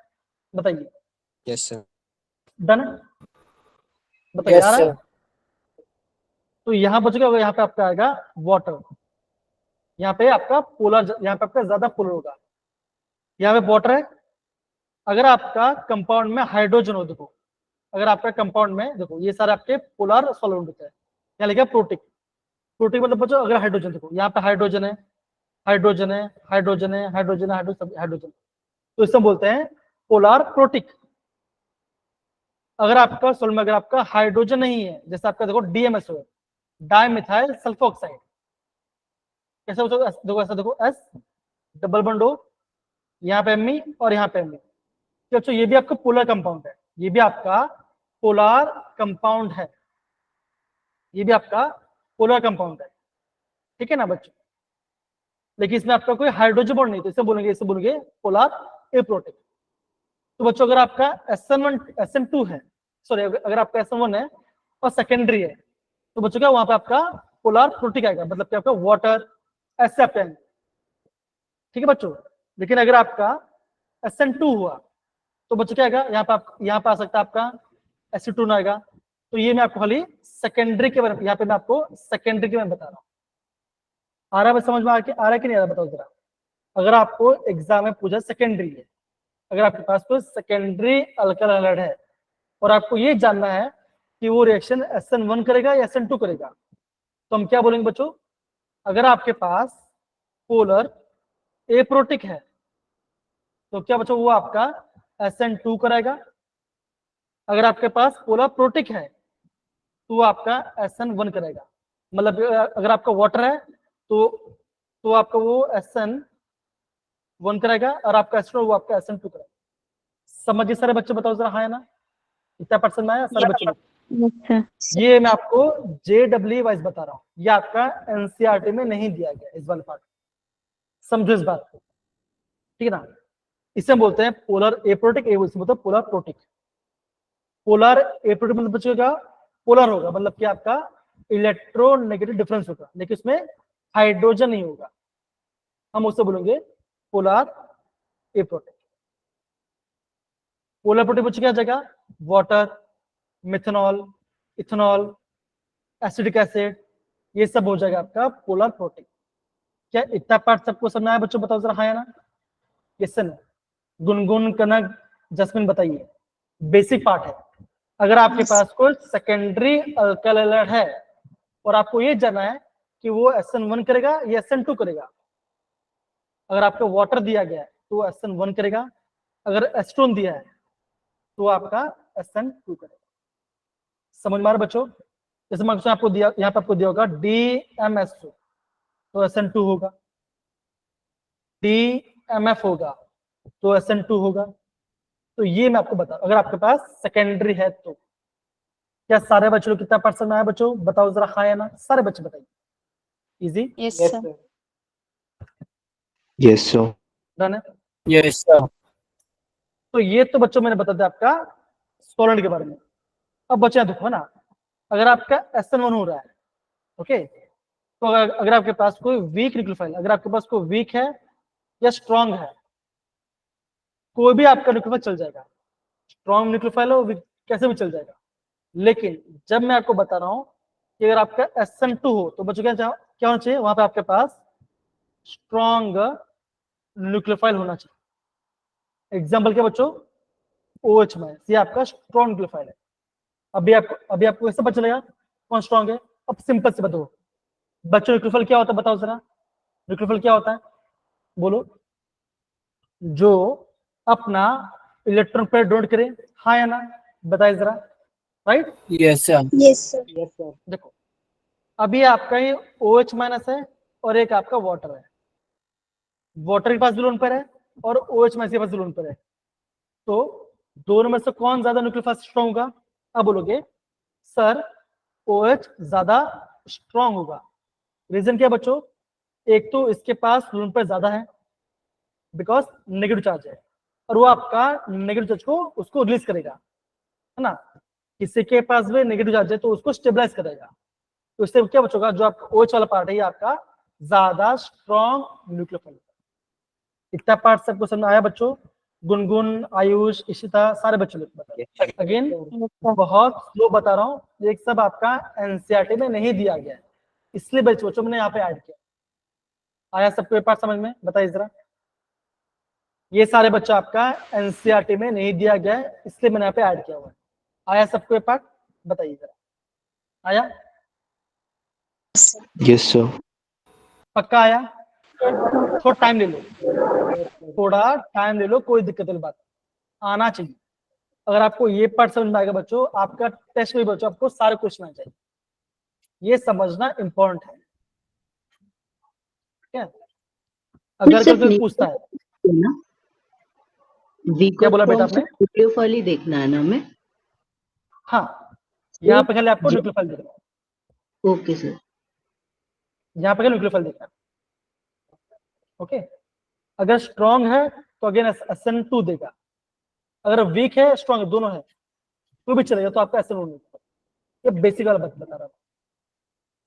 बताइए। Yes sir. डन है, बताइए यस आ रहा है? सर। तो यहाँ बच्चों क्या होगा, यहाँ पे आपका आएगा वाटर, यहाँ पे आपका पोलर, यहाँ पे आपका ज्यादा पोलर होगा, यहाँ पे वाटर है। अगर आपका कंपाउंड में हाइड्रोजन हो, देखो अगर आपका कंपाउंड में देखो ये सारे आपके पोलर सॉल्वेंट होते हैं, यहाँ लिखा प्रोटिक। प्रोटिक मतलब बच्चों अगर हाइड्रोजन, देखो यहाँ पे हाइड्रोजन है, हाइड्रोजन है, हाइड्रोजन है, हाइड्रोजन है, हाइड्रोजन, तो इसमें बोलते हैं पोलर प्रोटिक। अगर आपका सॉल्वेंट में अगर आपका हाइड्रोजन नहीं है, जैसे आपका देखो DMS हो, डाइमिथाइल सल्फोक्साइड, कैसा देखो ऐसा देखो S डबल बॉन्ड O, यहाँ पे Me और यहाँ पे Me, तो ये भी आपका पोलर कंपाउंड है, ये भी आपका पोलर कंपाउंड है, ये भी आपका पोलर कंपाउंड है, ठीक है ना बच्चों। लेकिन इसमें आपका कोई हाइड्रोजन बॉन्ड नहीं, तो इसे बोलेंगे पोलर एप्रोटिक। तो बच्चों अगर आपका SN1 SN2 है, सॉरी अगर आपका SN1 है और सेकेंडरी है, तो बच्चों क्या वहां पे आपका पोलर प्रोटिक आएगा, मतलब क्या आपका वाटर ऐसे आपका, ठीक है बच्चों। लेकिन अगर आपका SN2 हुआ तो बच्चों क्या आएगा, यहाँ पे आ सकता है आपका एसीटोन आएगा। तो ये मैं आपको खाली सेकेंडरी के बारे में, यहाँ पे मैं आपको सेकेंडरी के बारे में बता रहा हूँ। आ रहा है समझ में, आ रहा है कि नहीं आ रहा, बताओ जरा। अगर आपको एग्जाम में पूछा सेकेंडरी है, अगर आपके पास कोई सेकेंडरी अल्काइल हैलाइड है और आपको ये जानना है कि वो रिएक्शन SN1 करेगा या SN2 करेगा, तो हम क्या बोलेंगे बच्चों, अगर आपके पास पोलर एप्रोटिक है तो क्या बच्चों वो आपका SN2 कराएगा। अगर आपके पास पोलर प्रोटिक है तो वो आपका SN1 करेगा। मतलब अगर आपका वाटर है तो आपका वो SN1 करेगा, और आपका एस्ट्रो वो आपका SN2 करेगा। समझिए सारे बच्चे, बताओ जरा, हाँ है ना, इतना परसेंट में आया सारे बच्चों? ये मैं आपको JEE वाइज बता रहा हूँ, ये आपका NCERT में नहीं दिया गया इस वाले पार्ट, समझो इस बात को, ठीक है ना। इसे बोलते हैं पोलर एप्रोटिक, बोलते हैं पोलर प्रोटिक। पोलर एप्रोटिक मतलब बच्चों पोलर होगा, मतलब कि आपका इलेक्ट्रोनेगेटिव डिफरेंस होगा, लेकिन उसमें हाइड्रोजन नहीं होगा, हम उससे बोलेंगे पोलर एप्रोटिक। पोलर प्रोटिक बच्चों क्या जगह, water, methanol, ethanol, acidic acid, ये सब हो जाएगा आपका पोलर प्रोटिक। क्या इतना पार्ट सबको समझ आया बच्चों, बताओ जरा, हाँ या ना? Yes sir. Gungun, Kanak, Jasmine बताइए, बेसिक पार्ट है। अगर आपके पास कोई सेकेंडरी अल्काइल हैलाइड है और आपको ये जानना है कि वो SN1 करेगा या SN2 करेगा, अगर आपको वाटर दिया गया है तो वो SN1 करेगा, अगर एस्टोन दिया है तो आपका SN2 करेगा। समझ में आ रहा बच्चों? जैसे मैं आपको दिया, यहाँ पे आपको दिया होगा DMSO तो SN2 होगा, DMF होगा तो SN2 होगा। तो ये मैं आपको बता, अगर आपके पास सेकेंडरी है तो। क्या सारे बच्चों कितना परसेंट आया बच्चों, बताओ जरा, हाँ या ना, सारे बच्चे बताइए। Easy? Yes, yes sir. Sir. Yes sir. Done है। Yes sir. तो ये तो बच्चों मैंने बता दिया आपका सॉल्वेंट के बारे में। अब बच्चे देखो ना, अगर आपका SN1 हो रहा है, ओके, तो अगर आपके पास कोई वीक न्यूक्लियोफाइल, अगर आपके पास कोई वीक है या स्ट्रांग है, कोई भी आपका न्यूक्लियोफाइल चल जाएगा। स्ट्रॉन्ग न्यूक्लियोफाइल हो कैसे भी चल जाएगा, लेकिन जब मैं आपको बता रहा हूं कि अगर आपका SN2 हो तो बच्चों क्या होना चाहिए, वहां पे आपके पास स्ट्रॉन्ग न्यूक्लियोफाइल होना चाहिए। एग्जाम्पल क्या बच्चों, OH माइनस, ये आपका स्ट्रॉन्ग न्यूक्लियोफाइल है। अभी आपको कैसे पता चलेगा कौन स्ट्रॉन्ग है? अब सिंपल से बताओ बच्चों, न्यूक्लियोफाइल क्या होता है, बताओ जरा, न्यूक्लियोफाइल क्या होता है, बोलो। जो अपना इलेक्ट्रॉन पेयर डोनेट करे, हाँ या ना, बताइए जरा, right? Yes, sir. Yes, sir. Yes sir. देखो अभी आपका ये OH माइनस है और एक आपका वाटर है, वाटर के पास भी लोन पर है और OH माइनस के पास भी लोन पर है, तो दोनों में से कौन ज्यादा न्यूक्लियोफाइल स्ट्रॉन्ग होगा? अब बोलोगे सर OH ज्यादा स्ट्रॉन्ग होगा। रीजन क्या बच्चों? एक तो इसके पास लोन पर ज्यादा है बिकॉज नेगेटिव चार्ज है, और वो आपका नेगेटिव चार्ज को उसको रिलीज करेगा, है ना। किसी के पास भी नेगेटिव चार्ज है तो उसको स्टेबलाइज करेगा, तो इससे क्या बचोगा, जो आपका OH वाला पार्ट है ये आपका ज्यादा स्ट्रॉन्ग न्यूक्लियोफाइल। इतना पार्ट सबको समझ में आया बच्चों? गुनगुन, आयुष, इशिता, सारे बच्चों लोग अगेन बहुत स्लो बता रहा हूँ, ये सब आपका NCERT में नहीं दिया गया है, इसलिए बच्चों मैंने यहाँ पे ऐड किया। आया सबको ये पार्ट समझ में? बताइए जरा, ये सारे बच्चा आपका NCERT में नहीं दिया गया है, इसलिए मैंने यहाँ पे ऐड किया हुआ है। आया सबको ये पार्ट? बताइए जरा, आया? Yes, sir. पक्का आया? थोड़ा टाइम ले लो, थोड़ा टाइम ले लो, कोई दिक्कत वाली बात नहीं, आना चाहिए। अगर आपको ये पार्ट समझ में आएगा बच्चों, आपका टेस्ट में बच्चों आपको सारे क्वेश्चन आना चाहिए, ये समझना इंपॉर्टेंट है, ठीक है? अगर कोई पूछता है, क्या बोला बेटा आपने? न्यूक्लियोफाइल ही देखना है ना हमें? हाँ, यहाँ पे खाली आपको न्यूक्लियोफाइल देखना है। Okay sir. यहाँ पे न्यूक्लियोफाइल देखना है, ओके। अगर स्ट्रॉन्ग है तो अगेन SN2 देगा, अगर वीक है स्ट्रॉन्ग दोनों है तो भी चलेगा, तो आपका SN1 देगा। ये बेसिक वाला बात बता रहा हूँ,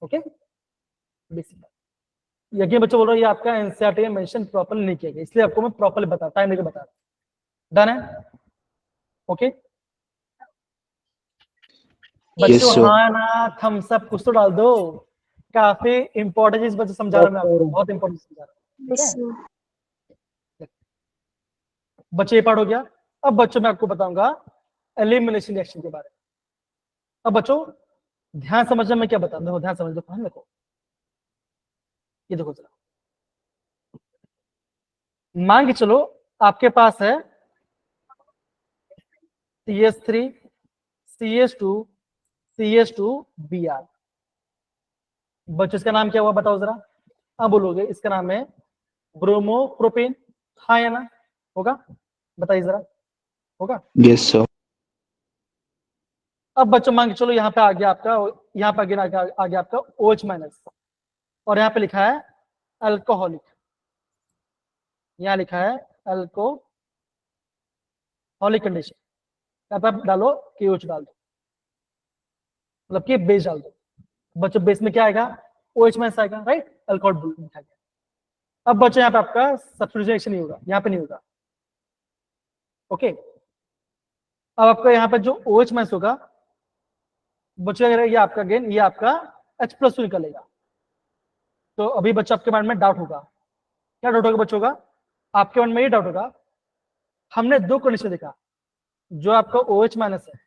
ओके, बेसिक। यकीन बच्चों बोल रहा है ये आपका NCERT में मेंशन प्रॉपर्ली नहीं किया गया, इसलिए आपको मैं प्रॉपर्ली बता, टाइम लेके बता रहा हूँ। डन है? ओके बच्चों, sir. हाँ ना, थम्स अप कुछ तो डाल दो, काफी इंपॉर्टेंट चीज बच्चों समझा रहा हूं मैं आपको, बहुत इंपॉर्टेंट समझा रहा हूं, ठीक है? बच्चे ये पार्ट हो गया। अब बच्चों मैं आपको बताऊंगा एलिमिनेशन रिएक्शन के बारे में। अब बच्चों ध्यान समझना मैं क्या बता रहा हूं, ध्यान समझ लो, देखो ये देखो जरा, मान के चलो आपके पास है CH3 CH2 CH2 Br। बच्चों इसका नाम क्या हुआ बताओ जरा? अब बोलोगे इसका नाम है ब्रोमोप्रोपेन, हाँ या ना? होगा? बताइए जरा, होगा? Yes, sir. अब बच्चों मान के चलो यहाँ पे आ गया आपका, यहाँ पे आ गया आपका OH माइनस, और यहाँ पे लिखा है अल्कोहलिक, यहाँ लिखा है अल्कोहलिक कंडीशन, यहाँ पे आप डालो KOH डाल दो, मतलब कि बेस डाल दो। बच्चों बेस में क्या आएगा? OH माइनस आएगा, राइट? अल्कोहल लिखा गया। अब बच्चों यहाँ पे आपका सब्स्टिट्यूशन नहीं होगा, यहाँ पे नहीं होगा, ओके। अब आपका यहाँ पे जो OH माइनस होगा बच्चों, ये आपका अगेन ये आपका H+ निकलेगा। तो अभी बच्चों आपके माइंड में डाउट होगा, क्या डाउट होगा बच्चों का? आपके मन में ये डाउट होगा, हमने दो कंडीशन देखा, जो आपका OH माइनस है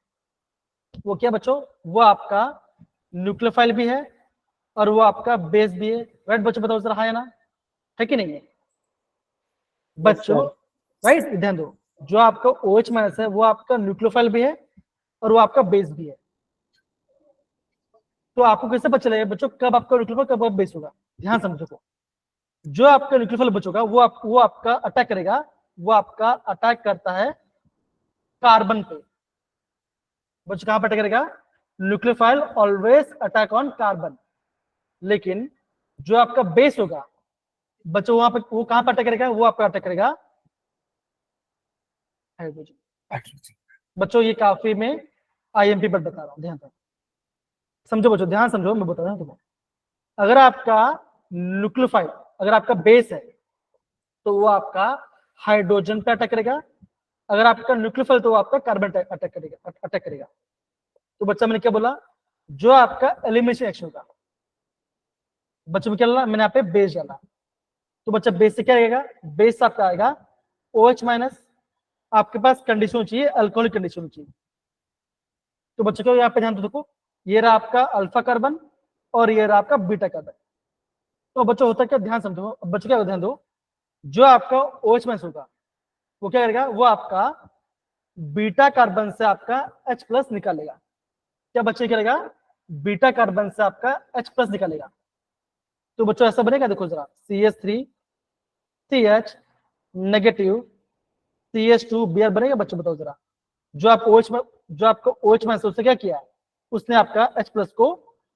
वो क्या बच्चों? वो आपका न्यूक्लियोफाइल भी है और वो आपका बेस भी है, राइट बच्चों? बताओ जरा, हाँ या ना, है कि नहीं है बच्चों? राइट, ध्यान दो, जो आपका OH माइनस है वो आपका न्यूक्लियोफाइल भी है और वो आपका बेस भी है। तो आपको कैसे पता चलेगा बच्चों कब आपका न्यूक्लियोफाइल कब बेस होगा? ध्यान समझो, जो आपका न्यूक्लियोफाइल बच्चों का वो आपका अटैक करेगा, वो आपका अटैक करता है कार्बन पे। बच्चों कहां पर अटैक करेगा? Nucleophile always attack on carbon. लेकिन जो आपका बेस होगा बच्चों वहां पर वो कहां पर अटैक करेगा? वो आपका अटैक करेगा हाइड्रोजन। बच्चों ये काफी में IMP पर बता रहा हूं, ध्यान दो, समझो बच्चों, ध्यान समझो, मैं बता रहा हूं तुम्हें। अगर आपका न्यूक्लियोफाइल, अगर आपका बेस है तो वो आपका हाइड्रोजन पे अटैक करेगा, अगर आपका न्यूक्लियोफाइल तो वो आपका कार्बन अटैक करेगा। तो बच्चा मैंने क्या बोला, जो आपका एलिमिनेशन एक्शन होगा, बच्चों में क्या डाला मैंने यहाँ पे बेस डाला, तो बच्चा बेस से क्या आएगा, बेस आपका आएगा OH माइनस, आपके पास कंडीशन चाहिए अल्कोहलिक कंडीशन चाहिए। तो बच्चों को यहाँ पे ध्यान दो, देखो ये रहा आपका अल्फा कार्बन और ये रहा आपका बीटा कार्बन। तो बच्चों होता क्या, ध्यान समझो, अब बच्चों क्या ध्यान दो, जो आपका OH माइनस होगा वो क्या करेगा, वो आपका बीटा कार्बन से आपका H+ निकालेगा। क्या बच्चे करेगा, बीटा कार्बन से आपका H+ निकालेगा। तो बच्चों ऐसा बनेगा, देखो जरा CH3 CH negative CH2 Br बनेगा। बच्चों बताओ जरा, जो आपका OH माइनस उससे क्या किया, उसने आपका H+ को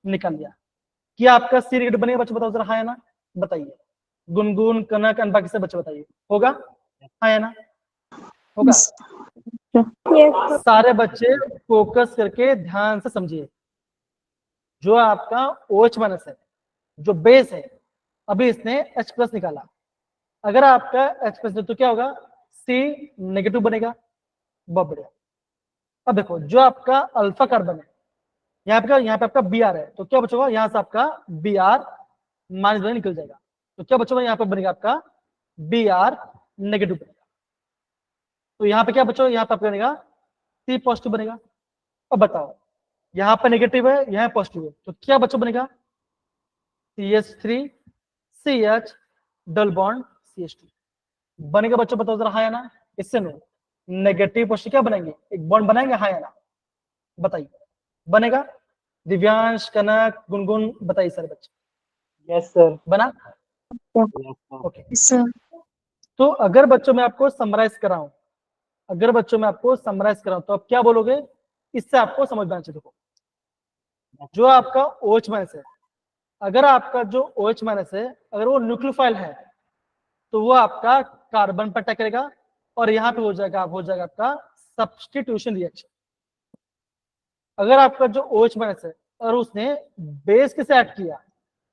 निकाल लिया। क्या आपका C नेगेटिव बनेगा? बच्चों बताओ जरा, हाँ या ना बताइए। गुनगुन, कनक एंड बाकी सब बच्चे बताइए, होगा हाँ या ना? होगा। Yes. सारे बच्चे फोकस करके ध्यान से समझिए, जो आपका OH माइनस है, जो बेस है, अभी इसने H+ निकाला। अगर आपका H+ तो क्या होगा, C नेगेटिव बनेगा। बहुत बढ़िया। अब देखो जो आपका अल्फा कार्बन है, यहाँ पे आपका Br है, तो क्या बचेगा, यहाँ से आपका Br माइनस निकल जाएगा। तो क्या बचेगा, यहाँ पे बनेगा आपका Br नेगेटिव बनेगा। तो यहाँ पे क्या बचेगा, यहाँ पे आपका बनेगा C पॉजिटिव बनेगा। अब बताओ, यहाँ पे नेगेटिव है, यहाँ पॉजिटिव है, तो क्या बच्चों बनेगा, CH3 CH double bond CH2 बनेगा। बच्चों बताओ जरा हाँ या ना? इससे नो नेगेटिव पॉजिटिव क्या बनाएंगे, एक बॉन्ड बनाएंगे, हाँ या ना बताइए, बनेगा? दिव्यांश, कनक, गुनगुन बताइए सारे बच्चे। Yes sir. बना? ओके। सर तो अगर बच्चों में आपको समराइज कराऊं, तो आप क्या बोलोगे, इससे आपको समझ में आना चाहिए। देखो जो आपका OH माइनस है, अगर आपका जो OH माइनस है अगर वो न्यूक्लियोफाइल है, तो वो आपका कार्बन पर अटैक करेगा और यहाँ पे हो जाएगा आपका सब्स्टिट्यूशन रिएक्शन। अगर आपका जो OH माइनस है और उसने बेस के से ऐड किया,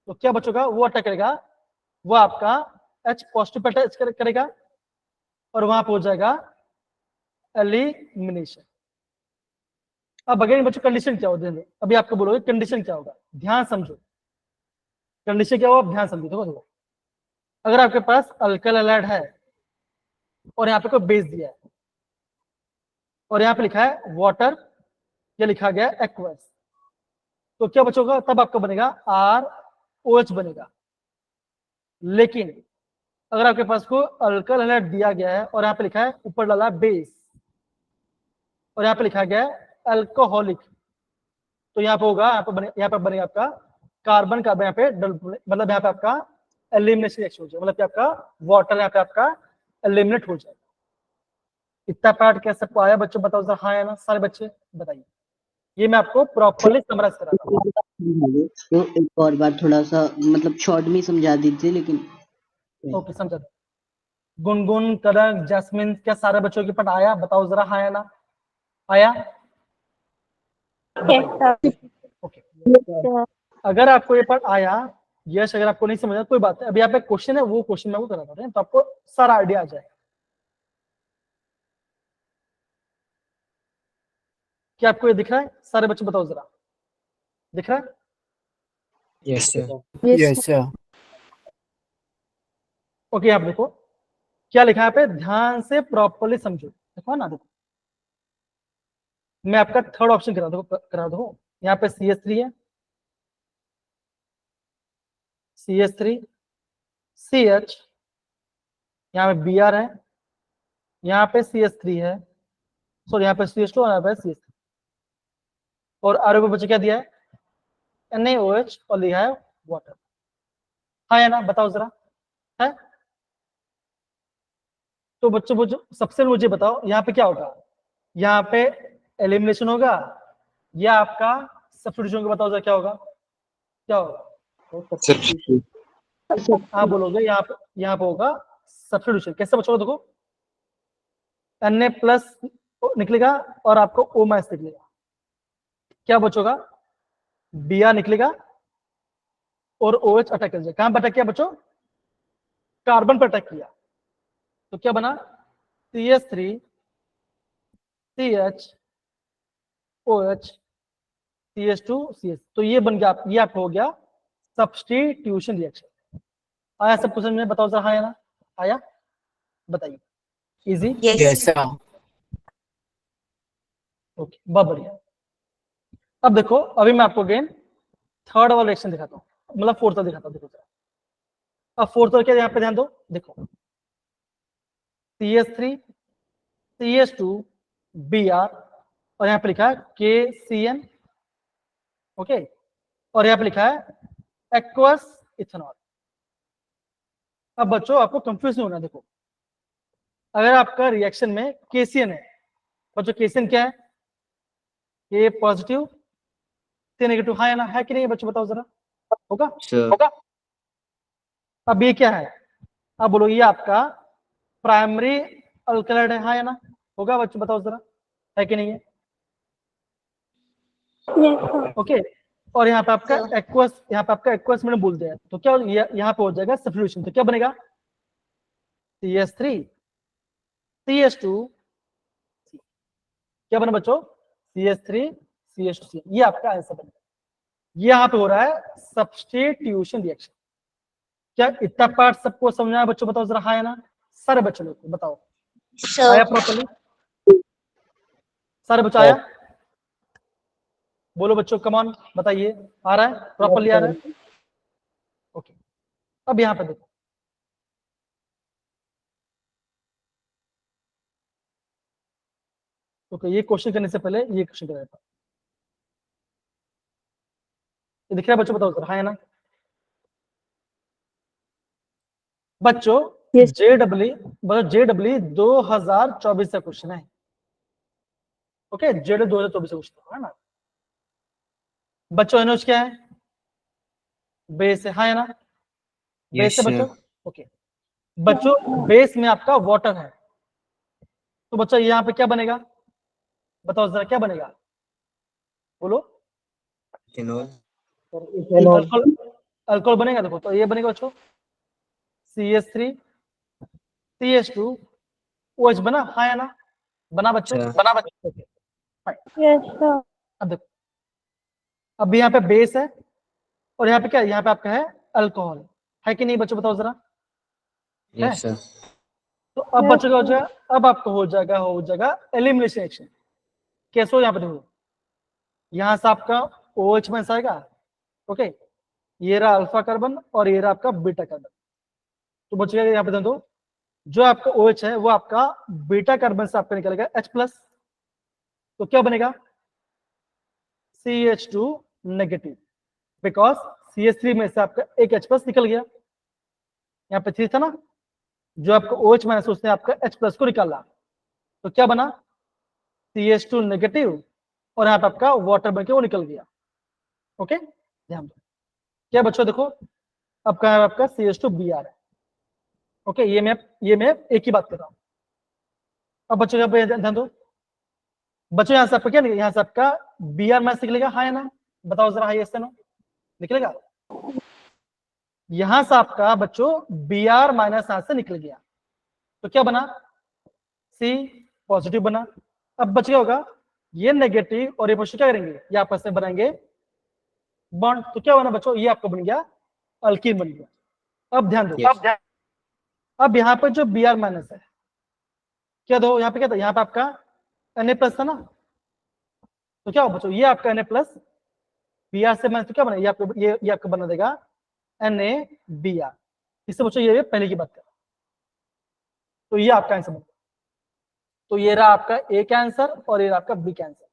तो क्या बचेगा, वो अटैक करेगा, वो आपका H पॉजिटिव पर अटैक करेगा और वहां पे हो जाएगा एलिमिनेशन। अब अगेन बच्चों कंडीशन क्या होगी, अभी आपको बोलोगे कंडीशन क्या होगा, ध्यान समझो कंडीशन क्या होगा, ध्यान समझो। देखो अगर आपके पास अल्काइल हैलाइड है और यहाँ पे कोई बेस दिया है और यहाँ पे लिखा है वाटर, या लिखा गया एक्वस, तो क्या बचोगा, तब आपका बनेगा ROH बनेगा। लेकिन अगर आपके पास को अल्काइल हैलाइड दिया गया है और यहाँ पे लिखा है, ऊपर डाला बेस और यहाँ पे लिखा गया है अल्कोहलिक, तो यहाँ पे होगा, यहाँ पे बनेगा आपका कार्बन यहाँ पे मतलब यहाँ पे आपका एलिमिनेशन रिएक्शन हो जाएगा, मतलब कि आपका वाटर यहाँ पे आपका एलिमिनेट हो जाएगा। इतना पार्ट कैसे सबको आया बच्चों बताओ जरा, हाँ या ना सारे बच्चे बताइए। ये मैं आपको प्रॉपर्ली समराइज करा रहा हूँ। तो एक और बार थोड़ा सा मतलब शॉर्ट में समझा दीजिए लेकिन। ओके समझा। गुनगुन, कनक, जैस्मिन, क्या सारे बच्चों के पार्ट आया बताओ जरा, हाँ या ना आया? Yes, sir. ओके अगर आपको ये पार्ट आया, यस, अगर आपको नहीं समझा कोई बात नहीं, अभी यहाँ पे क्वेश्चन है, वो क्वेश्चन मैं वो करा रहे हैं, तो आपको सारा आइडिया आ जाएगा। क्या आपको ये दिख रहा है? सारे बच्चे बताओ जरा, दिख रहा है? Yes, sir. Yes, Yes, sir. Okay आप देखो क्या लिखा है यहाँ पे, ध्यान से प्रॉपर्ली समझो। देखो ना, देखो मैं आपका थर्ड ऑप्शन करा दो। यहाँ पे CH3 है, CH3 CH, यहाँ पे Br है, यहाँ पे CH3 है, सॉरी यहाँ पे CH2 और यहाँ पे CH3, और आर पे बच्चे क्या दिया है, NaOH और लिखा है वाटर। हाँ या ना बताओ जरा, है? तो बच्चों सबसे मुझे बताओ यहाँ पे क्या होगा, यहाँ पे एलिमिनेशन होगा या आपका सब्स्टिट्यूशन होगा? बताओ जरा क्या होगा, क्या होगा? हाँ बोलोगे, यहाँ पे होगा सब्स्टिट्यूशन। कैसे बच्चों देखो, Na+ निकलेगा और आपको O- निकलेगा, क्या बचोगा, Br निकलेगा और OH अटैक कर जाएगा। कहां पर अटैक किया बच्चों, कार्बन पर अटैक किया, तो क्या बना CH3 CH CH2 तो ये बन गया, ये आपको हो गया सब्स्टिट्यूशन रिएक्शन। आया सब कुछ समझ में? बताओ सर, हाँ या ना? आया? बताइए। इजी? Yes, sir. ओके, बहुत बढ़िया। अब देखो, अभी मैं आपको अगेन थर्ड वाला रिएक्शन दिखाता हूँ, मतलब फोर्थ वाला दिखाता हूँ। देखो सर, अब फोर्थ वाला क्या, यहाँ पे ध्यान दो। देखो CH3 CH2 Br और यहाँ पे लिखा है KCN, ओके, और यहाँ पे लिखा है एक्वस इथेनॉल। अब बच्चों आपको कंफ्यूज नहीं होना। देखो, अगर आपका रिएक्शन में KCN है, बच्चों KCN क्या है? A पॉजिटिव C नेगेटिव, हाँ या ना? है कि नहीं बच्चों? बताओ जरा, होगा? Sure. होगा। अब ये क्या है? अब बोलो, ये आपका प्राइमरी अल्कलैंड है, हाँ या ना? होगा बच्चों? बताओ जरा, है कि नहीं है? Yes, sir. ओके, और यहाँ पे आपका एक्वस, यहाँ पे आपका एक्वस मैंने बोल दिया है, तो क्या यहाँ पे हो जाएगा सब्स्टिट्यूशन। तो क्या बनेगा? CH3 CH2 क्या बना बच्चों? CH3 CH2 ये आपका आंसर बनेगा। ये यहाँ पे हो रहा है सब्स्टिट्यूशन रिएक्शन। क्या इतना पार्ट सबको समझ में आया बच्चों? बताओ जरा, हाँ या ना? सारे बच्चों लोग को बताओ, आया प्रॉपर्ली? सारे बच्चों आया? बोलो बच्चों, कम ऑन, बताइए, आ रहा है प्रॉपर्ली? आ रहा है? ओके, अब यहाँ पे देखो, ओके, ये क्वेश्चन करने से पहले ये क्वेश्चन कराया था, ये दिख रहा है बच्चों? बताओ जरा, हाँ या ना? बच्चों Yes. JEE 2024 का क्वेश्चन है, ओके, JEE 2024 का क्वेश्चन है ना बच्चों? एनओएच क्या है? बेस है, हाँ या ना? बेस Yes, है बच्चों, sir. ओके। बच्चों बेस में आपका वाटर है, तो बच्चों यहाँ पे क्या बनेगा? बताओ जरा, क्या बनेगा? बोलो। Ethanol. इथेनॉल। अल्कोहल, अल्कोहल बनेगा। देखो, तो ये बनेगा बच्चों CH3 CH2 OH बना, हाँ या ना? बना बच्चों? Sure. बना बच्चों, ओके, फाइन। Yes, sir. अब देखो, अब यहाँ पे बेस है और यहाँ पे क्या? यहाँ पे आपका है अल्कोहल, है कि नहीं बच्चों? बताओ जरा, है? Yes, sir. तो अब बच्चों का हो जाएगा, अब आपको हो जाएगा एलिमिनेशन एक्शन। कैसे हो? यहाँ पे देखो, यहाँ से आपका OH माइनस आएगा, ओके, ये रहा अल्फा कार्बन और ये रहा आपका बीटा कार्बन। तो बच्चों यहाँ पे दो, जो आपका OH है वो आपका बीटा कार्बन से आपका निकलेगा H+, तो क्या बनेगा? CH2 नेगेटिव, बिकॉज CH3 में से आपका एक H+ निकल गया, यहाँ पे 3 था ना, जो आपका OH माइनस उसने आपका H+ को निकाला, तो क्या बना? CH2 नेगेटिव और यहाँ पे आपका वाटर बन के वो निकल गया, ओके, ध्यान दो। क्या बच्चों देखो, अब कहा है आपका CH2 Br है, ओके, ये मैं एक ही बात कर रहा हूँ। अब बच्चों यहाँ पे ध्यान दो, बच्चों यहाँ से आपका क्या निकलेगा? यहाँ से आपका Br माइनस निकलेगा, हाँ या ना? बताओ जरा, हाँ यस या नो? निकलेगा। यहां से आपका बच्चों Br माइनस यहां से निकल गया, तो क्या बना? C पॉजिटिव बना। अब बच गया होगा ये नेगेटिव और ये पॉजिटिव, क्या करेंगे? ये आपस में बनाएंगे बॉन्ड, तो क्या बना बच्चों? ये आपका बन गया अल्कीन बन गया। अब ध्यान दो, Yes. अब यहाँ पे जो Br माइनस है, क्या दो यहाँ पे, क्या था? यहाँ पे आपका Na+ था ना, तो क्या हो बच्चों? ये आपका Na+ Br से माइनस, तो क्या बना? ये आपको ये आपका बना देगा NaBr। इससे बच्चों ये पहले की बात कर, तो ये आपका आंसर बन, तो ये रहा आपका ए का आंसर और ये रहा आपका बी का आंसर।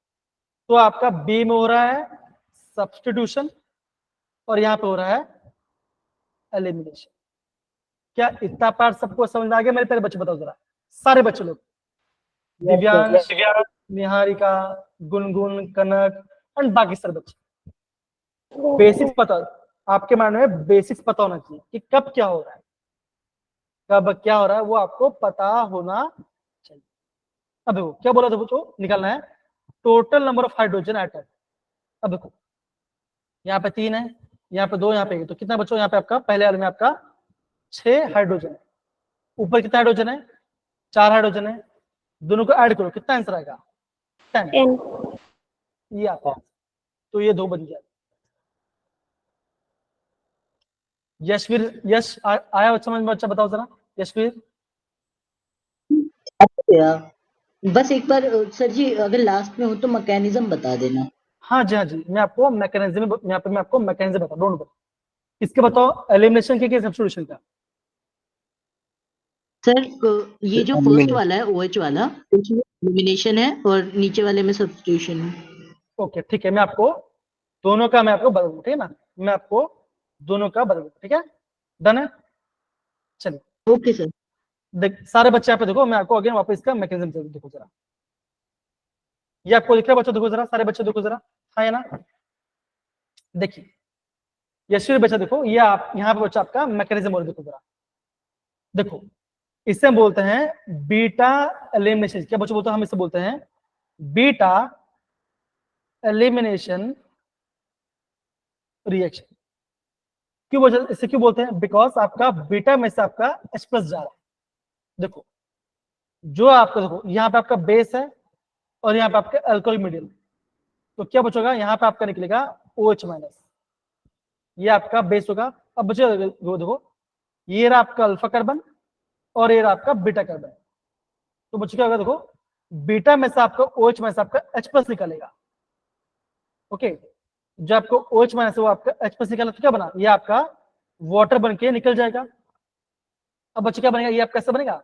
तो आपका बी में हो रहा है सब्स्टिट्यूशन और यहाँ पे हो रहा है एलिमिनेशन। क्या इतना पार्ट सबको समझ में आ गया मेरे प्यारे बच्चे? बताओ जरा, सारे बच्चे लोग, दिव्यांश, निहारिका, गुनगुन, कनक एंड बाकी सारे बच्चे, बेसिक्स पता, आपके माइंड में बेसिक्स पता होना चाहिए कि कब क्या हो रहा है, कब क्या हो रहा है, वो आपको पता होना चाहिए। अब देखो क्या बोला था बच्चों, निकालना है total number of hydrogen atom. अब देखो यहाँ पे 3 है, यहाँ पे 2, यहाँ पे 1, तो कितना बच्चों? यहाँ पे आपका पहले वाले में आपका 6 हाइड्रोजन है, ऊपर कितना हाइड्रोजन है? 4 हाइड्रोजन है, दोनों को ऐड करो, कितना आंसर आएगा? 10, 10. ये आता है, तो ये 2 बन गया। यशवीर, यश आया बच्चा समझ में? बच्चा बताओ जरा, यशवीर। या बस एक बार सर जी अगर लास्ट में हो तो मैकेनिज्म बता देना। हाँ जी, हाँ जी, मैं आपको मैकेनिज्म, यहाँ पे मैं आपको मैकेनिज्म बता, डोंट वरी। इसके बताओ एलिमिनेशन के सब्स्टिट्यूशन का। सर ये जो फर्स्ट वाला है OH वाला उसमें एलिमिनेशन है और नीचे वाले में सब्स्टिट्यूशन है। ओके ठीक है, मैं आपको दोनों का मैं आपको बदल दूं, ठीक है ना, मैं आपको दोनों का बदल दूं, ठीक है, डन है। चलिए ओके सर। देख सारे बच्चे यहाँ पे देखो, मैं आपको अगेन वापस इसका मैकेनिज्म देखो जरा, ये आपको दिख रहा है बच्चों? देखो जरा, सारे बच्चे देखो जरा, हाँ है ना? देखिए यशवीर बच्चा देखो, ये आप यहाँ पे बच्चा आपका मैकेनिज्म और देखो जरा, देखो इसे हम बोलते हैं बीटा एलिमिनेशन। क्या बच्चों बोलते हैं? हम इसे बोलते हैं बीटा एलिमिनेशन रिएक्शन। क्यों वजह इसे क्यों बोलते हैं? बिकॉज आपका बीटा में से आपका H प्लस जा रहा है। देखो जो आपका, देखो यहाँ पे आपका बेस है और यहाँ पे आपका अल्कोहल मीडियम, तो क्या बचेगा? यहाँ पे आपका निकलेगा OH माइनस, ये आपका बेस होगा। अब बचेगा देखो ये रहा आपका अल्फा कार्बन और ये रहा आपका बीटा कार्बन, तो बच्चों क्या होगा? देखो बीटा में से आपका OH में से आपका H प्लस निकलेगा। ओके, जो आपको OH माइनस वो आपका H प्लस निकाला, तो क्या बना? ये आपका वाटर बन के निकल जाएगा। अब बच्चों क्या बनेगा? ये आपका कैसे बनेगा?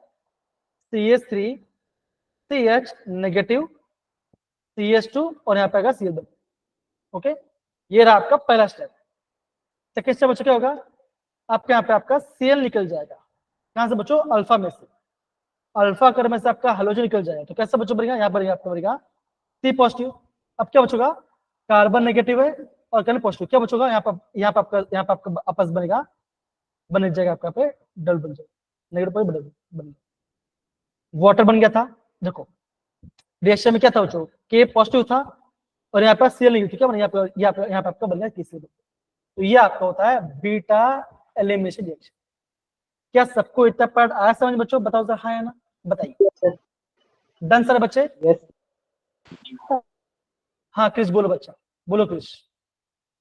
CH3 CH नेगेटिव CH2 और यहाँ पे आएगा Cl2। ओके, ये रहा आपका पहला स्टेप। सेकेंड स्टेप बच्चों क्या होगा? आपके यहाँ पे आपका Cl निकल जाएगा। कहां से बच्चों? अल्फा में से, अल्फा कर में से आपका हाइड्रोजन निकल जाएगा, तो कैसे बच्चों बनेगा? यहाँ पर आपका बनेगा C पॉजिटिव। अब क्या बचेगा? कार्बन नेगेटिव है और कार्बन पॉजिटिव, क्या बचेगा? यहाँ पे आपका आपस बनेगा, बन जाएगा आपका पे डबल बन जाएगा, नेगेटिव पर डबल बन, वाटर बन गया था। देखो रिएक्शन में क्या था बच्चों? के पॉजिटिव था और यहाँ पर Cl नहीं थी, क्या बना? यहाँ पे आपका बन गया KCl। तो ये आपका होता है बीटा एलिमिनेशन रिएक्शन। क्या सबको इतना पार्ट आया समझ बच्चों? बताओ जरा, हाँ या ना, बताइए। डन सारे बच्चे? यस हाँ क्रिश बोलो बच्चा, बोलो क्रिश।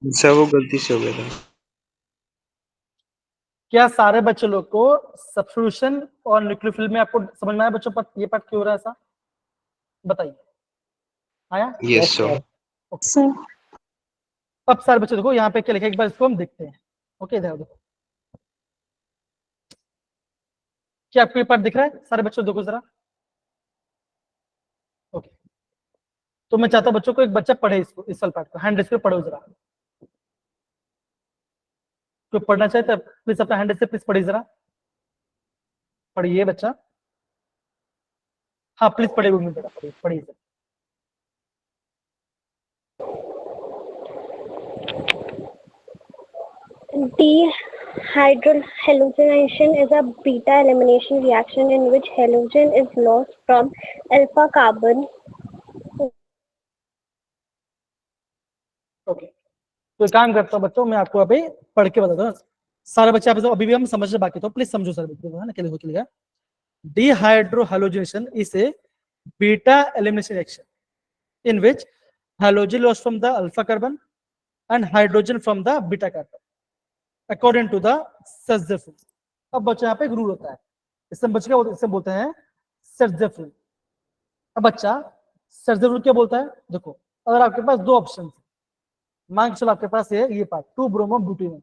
सर वो गलती से हो गया था। क्या सारे बच्चे लोग को सब्स्टिट्यूशन और न्यूक्लियोफिल में आपको समझ में आया बच्चों? ये पार्ट क्यों हो रहा है ऐसा, बताइए, आया? Yes sir. सर अब सारे बच्चे देखो यहाँ पे क्या लिखा है, एक बार इसको हम देखते हैं। ओके देखो, क्या आपको ये पार्ट दिख रहा है? सारे बच्चों देखो जरा। ओके, तो मैं चाहता हूं बच्चों को, एक बच्चा पढ़े इसको, इस वाले पार्ट को, हैंड रेस पे पढ़ो जरा। कोई पढ़ना चाहे तो प्लीज अपना हैंड रेस से प्लीज पढ़िए जरा, पढ़िए बच्चा। हाँ प्लीज पढ़िए बेटा, पढ़िए पढ़िए जरा। Dehydrogenation is a beta elimination reaction in which halogen is lost from alpha carbon. Okay, तो काम करता हूँ बच्चों, मैं आपको अभी पढ़ के बता दूँ। सारे बच्चे आप अभी भी हम समझ बाकी, तो प्लीज समझो सर बच्चों, है ना, क्या लिखा? Dehydrogenation is a beta elimination reaction in which halogen lost from the alpha carbon and hydrogen from the beta carbon according to the Seltzner rule. अब बच्चा यहाँ पे एक रूल होता है, इससे बच्चे इसे बोलते हैं Seltzner rule। अब बच्चा Seltzner rule क्या बोलता है? देखो अगर आपके पास दो ऑप्शन है, मान के चलो आपके पास ये पार्ट 2 ब्रोमो ब्यूटेन।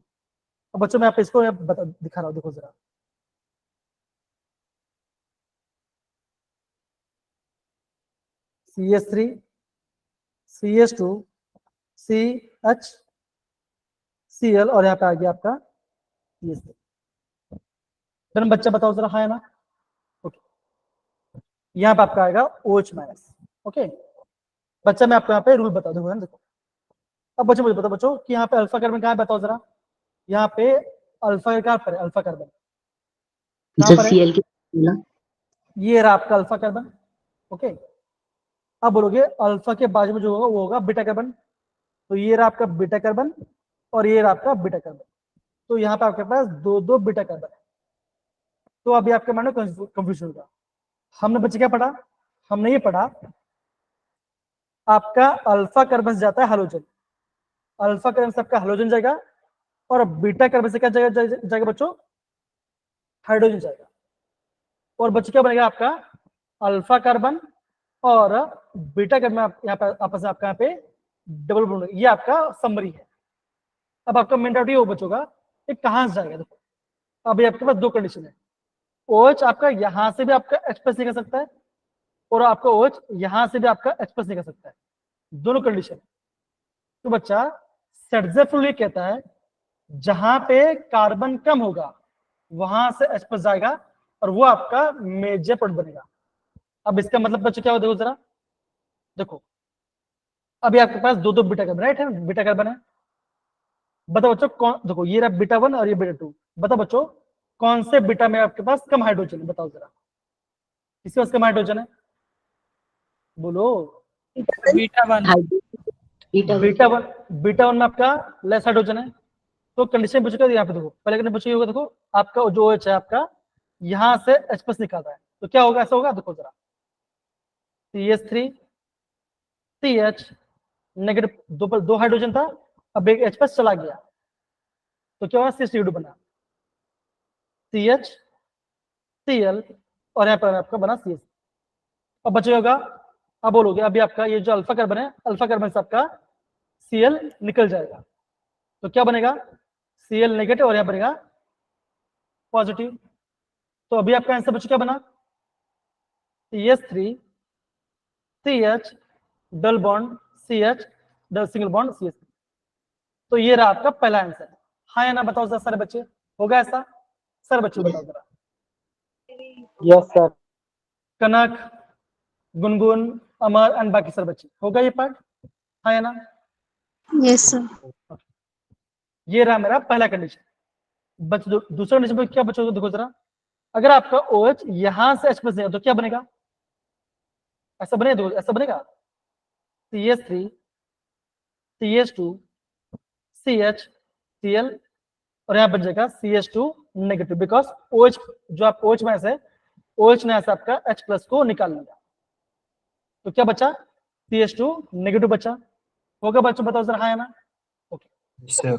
अब बच्चों मैं आप इसको दिखा रहा हूँ, देखो जरा। CH3 CH2 CH Cl और यहाँ पे आ गया आपका CH3। फिर बच्चा बताओ जरा, हाँ है ना? ओके, यहाँ पे आपका आएगा OH माइनस। ओके बच्चा मैं आपको यहाँ पे रूल बता दूंगा, देखो। अब बच्चों मुझे बताओ बच्चों कि यहाँ पे अल्फा कार्बन कहाँ है, बताओ जरा। यहाँ पे अल्फा कहाँ पर है? अल्फा कार्बन कहाँ पर है? Cl की ये रहा आपका अल्फा कार्बन। ओके, अब बोलोगे अल्फा के बाजू में जो होगा वो होगा बीटा कार्बन, तो ये रहा आपका बीटा कार्बन और ये रहा आपका बीटा कार्बन, तो यहाँ पे आपके पास दो बीटा कार्बन है। तो अभी आपके मन में कंफ्यूजन होगा। हमने बच्चे क्या पढ़ा? हमने ये पढ़ा आपका अल्फा कार्बन से जाता है हाइड्रोजन, अल्फा कार्बन से आपका हाइड्रोजन जाएगा, और बीटा कार्बन से क्या जाएगा बच्चों, हाइड्रोजन जाएगा। और बच्चों क्या बनेगा आपका, अल्फा कार्बन और बीटा कार्बन यहाँ पे आपस में आपका यहाँ पे डबल बॉन्ड, ये आपका समरी है। अब आपका मेन डाउट ये हो बच्चों का, ये कहाँ से जाएगा। देखो अभी आपके पास दो कंडीशन है, OH आपका यहाँ से भी आपका एक्सप्रेस नहीं कर सकता है, और आपका OH यहाँ से भी आपका एक्सप्रेस नहीं कर सकता है, दोनों कंडीशन। तो बच्चा सर्जेफुल ये कहता है जहां पे कार्बन कम होगा वहां से एक्सप्रेस जाएगा, और वो आपका मेजर प्रोडक्ट बनेगा। अब इसका मतलब बच्चों क्या हो, देखो जरा, देखो अभी आपके पास दो बीटा कार्बन, राइट है, बीटा कार्बन है। बताओ बच्चों कौन, देखो ये रहा बीटा 1 और ये बीटा 2, बताओ बच्चों कौन से बीटा में आपके पास कम हाइड्रोजन है, बताओ जरा, किसके पास कम हाइड्रोजन है, बोलो। बीटा 1। बीटा वन में आपका लेस हाइड्रोजन है। तो कंडीशन पूछेगा यहाँ पे, देखो पहले कंडीशन पूछेगा, देखो आपका जो OH है आपका यहाँ से H+ निकाल रहा है, तो क्या होगा, ऐसा होगा, देखो जरा CH3 CH नेगेटिव, दो हाइड्रोजन था, अब एक H+ चला गया, तो क्या होगा, CH2 बना, CH Cl, और यहाँ पर आपका बना CH। अब बचे होगा, अब बोलोगे अभी आपका ये जो अल्फा कार्बन है, अल्फा कार्बन से आपका Cl निकल जाएगा, तो क्या बनेगा, Cl नेगेटिव, और यहाँ बनेगा पॉजिटिव। तो अभी आपका आंसर बच्चों क्या बना, CH3 CH double bond CH double single bond CH। तो ये रहा आपका पहला आंसर। हाँ या ना बताओ जरा सारे बच्चे, होगा ऐसा, सर बच्चों बताओ जरा। Yes sir. Kanak, Gungun, Amar and बाकी सर बच्चे, होगा ये पार्ट, हाँ या ना। Yes sir. ये रहा मेरा पहला कंडीशन। दूसरा कंडीशन क्या बच्चों, देखो जरा, अगर आपका OH यहां से H+ है तो क्या बनेगा, ऐसा बनेगा, देखो ऐसा बनेगा, CH3 CH2 CH Cl, और यहाँ बन जाएगा CH2 नेगेटिव, बिकॉज OH जो आप OH में से OH ने ऐसा आपका H+ को निकाल लिया, तो क्या बचा, CH2 नेगेटिव बचा, होगा बच्चों बताओ जरा, हाँ या ना। ओके,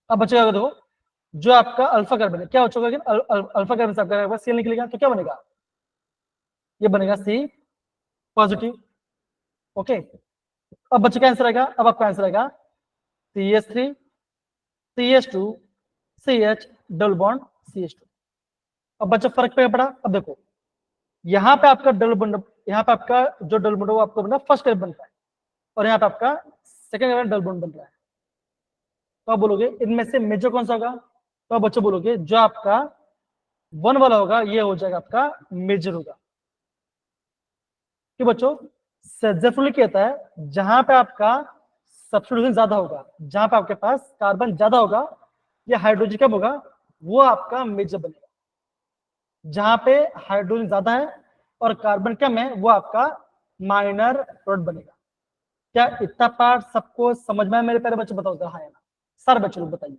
अब बचेगा देखो जो आपका अल्फा कार्बन है, क्या बचेगा, अल्फा कार्बन से आपका Cl निकलेगा, तो क्या बनेगा, ये बनेगा C पॉजिटिव। ओके, अब बच्चे का आंसर आएगा, अब आपका आंसर आएगा CH3 CH2 CH double bond CH2। अब बच्चा फर्क पे पड़ा, अब देखो यहाँ पे आपका डबल बॉन्ड, यहाँ पे आपका जो डबल बॉन्ड वो आपको बना फर्स्ट कार्बन बनता है, और यहाँ पे आपका सेकंड कार्बन डबल बॉन्ड बन रहा है। तो आप बोलोगे इनमें से मेजर कौन सा होगा, तो आप बच्चे बोलोगे जो आपका 1 वाला होगा ये हो जाएगा आपका मेजर होगा। कि बच्चों सर्जेफुल कहता है जहां पे आपका सब्स्टिट्यूशन ज्यादा होगा, जहां पे आपके पास कार्बन ज्यादा होगा या हाइड्रोजन कम होगा, वो आपका मेजर बनेगा। जहां पे हाइड्रोजन ज्यादा है और कार्बन कम है वो आपका माइनर प्रोडक्ट बनेगा। क्या इतना पार्ट सबको समझ में है मेरे प्यारे बच्चे, बताओ जरा हाँ या ना, सारे बच्चे लोग बताइए,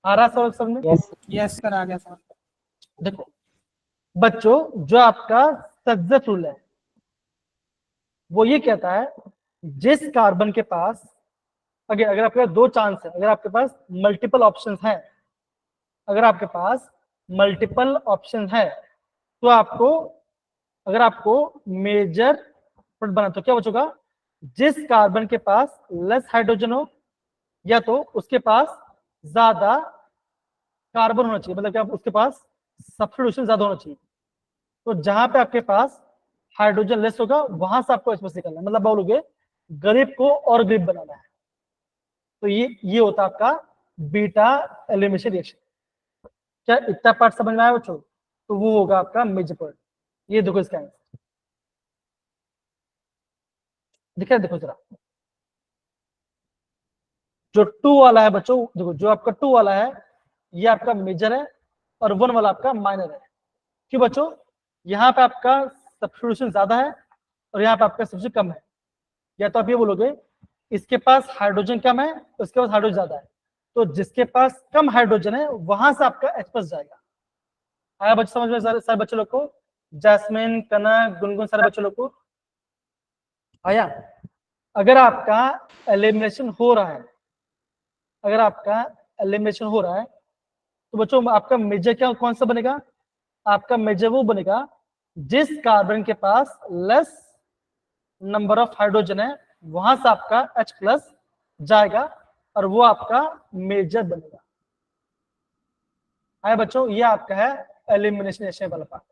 आ रहा सर समझ में। यस सर, आ गया सर। देखो बच्चों जो आपका सर्जेफुल है वो ये कहता है जिस कार्बन के पास, अगर आपके पास दो चांस है, अगर आपके पास मल्टीपल ऑप्शंस हैं, अगर आपके पास मल्टीपल ऑप्शन है तो आपको, अगर आपको मेजर प्रोडक्ट बना तो क्या बचेगा, जिस कार्बन के पास लेस हाइड्रोजन हो या तो उसके पास ज्यादा कार्बन होना चाहिए, मतलब कि उसके पास सब्स्टिट्यूशन ज्यादा होना चाहिए। तो जहां पे आपके पास हाइड्रोजन लेस होगा वहां से आपको इसमें निकालना है, मतलब बोलोगे गरीब को और गरीब बनाना है। तो ये होता है आपका बीटा एलिमिनेशन रिएक्शन। क्या इतना पार्ट समझ में आया बच्चों, तो वो होगा आपका मेजर पार्ट। ये देखो इसका आंसर दिखा, देखो जरा जो 2 वाला है बच्चों, देखो जो आपका 2 वाला है ये आपका मेजर है और 1 वाला आपका माइनर है। क्यों बच्चों, यहाँ पे आपका सब्स्टिट्यूशन ज्यादा है और यहाँ पे आपका सब्स्टिट्यूशन कम है। या तो आप ये बोलोगे इसके पास हाइड्रोजन कम है, उसके पास हाइड्रोजन ज्यादा है, तो जिसके पास कम हाइड्रोजन है वहां से आपका H+ जाएगा। आया बच्चे समझ में सारे बच्चे लोग को, जैस्मिन, कनक, गुनगुन, सारे बच्चे लोग को आया। अगर आपका एलिमिनेशन हो रहा है, अगर आपका एलिमिनेशन हो रहा है तो बच्चों आपका मेजर क्या कौन सा बनेगा? आपका मेजर वो बनेगा जिस कार्बन के पास लेस नंबर ऑफ हाइड्रोजन है, वहां से आपका H+ जाएगा और वो आपका मेजर बनेगा। आया बच्चों, ये आपका है एलिमिनेशन वाला पार्ट।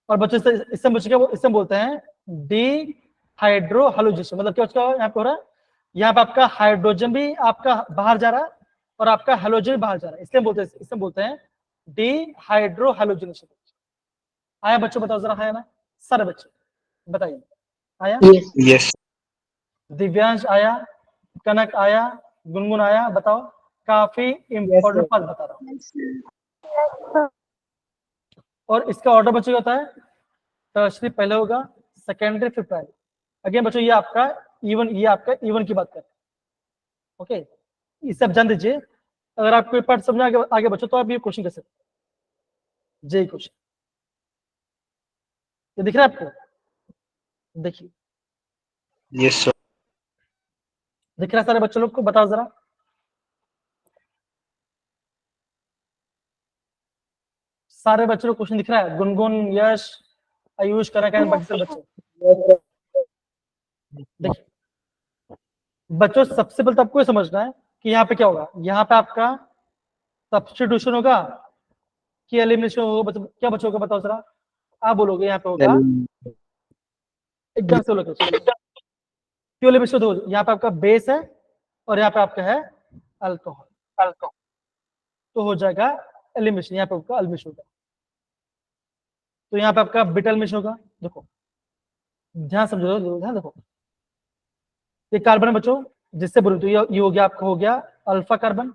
और बच्चों इससे बच्चों इससे बोलते हैं डिहाइड्रोहैलोजेनेशन। मतलब क्या उसका यहाँ पे हो रहा है, यहाँ पे आपका हाइड्रोजन भी आपका बाहर जा रहा है और आपका हैलोजन भी बाहर जा रहा है, इसलिए बोलते हैं डिहाइड्रोहैलोजेनेशन। आया बच्चों, बताओ जरा, आया ना सारे बच्चे बताइए, आया? Yes. यस दिव्यांश आया, कनक आया, गुनगुन आया, बताओ। काफी इंपॉर्टेंट बात बता रहा हूँ। और इसका ऑर्डर बच्चों क्या होता है? टर्शरी पहले होगा, सेकेंडरी फिर प्राइमरी। अगेन बच्चों ये आपका इवन, ये आपका इवन की बात कर रहे हैं। ओके, ये सब जान दीजिए। अगर आप कोई पार्ट समझ आगे बच्चों तो आप ये क्वेश्चन कर सकते हैं, जे क्वेश्चन। ये दिख रहा है आपको? देखिए यस सर। दिख रहा है सारे बच्चों लोग को? बताओ जरा। सारे बच्चों को क्वेश्चन दिख रहा है? गुनगुन, यश, आयुष, कनक, बाकी सब बच्चे। देखिए बच्चों, सबसे पहले तो आपको ये समझना है कि यहाँ पे क्या होगा। यहाँ पे आपका सब्स्टिट्यूशन होगा कि एलिमिनेशन होगा? क्या बच्चों को बताओ जरा, आप बोलोगे। यहाँ पे होगा एकदम से बोलो क्यों एलिमिनेशन हो? यहाँ पे आपका बेस है और यहाँ पे आपका है अल्कोहल, तो हो जाएगा एलिमिनेशन। यहाँ पे आपका एलिमिनेशन होगा, तो यहाँ पे आपका बीटा एलिमिनेशन होगा। देखो ध्यान समझो, ध्यान देखो, ये कार्बन है बच्चों जिससे बोलो, तो ये हो गया आपका, हो गया अल्फा कार्बन।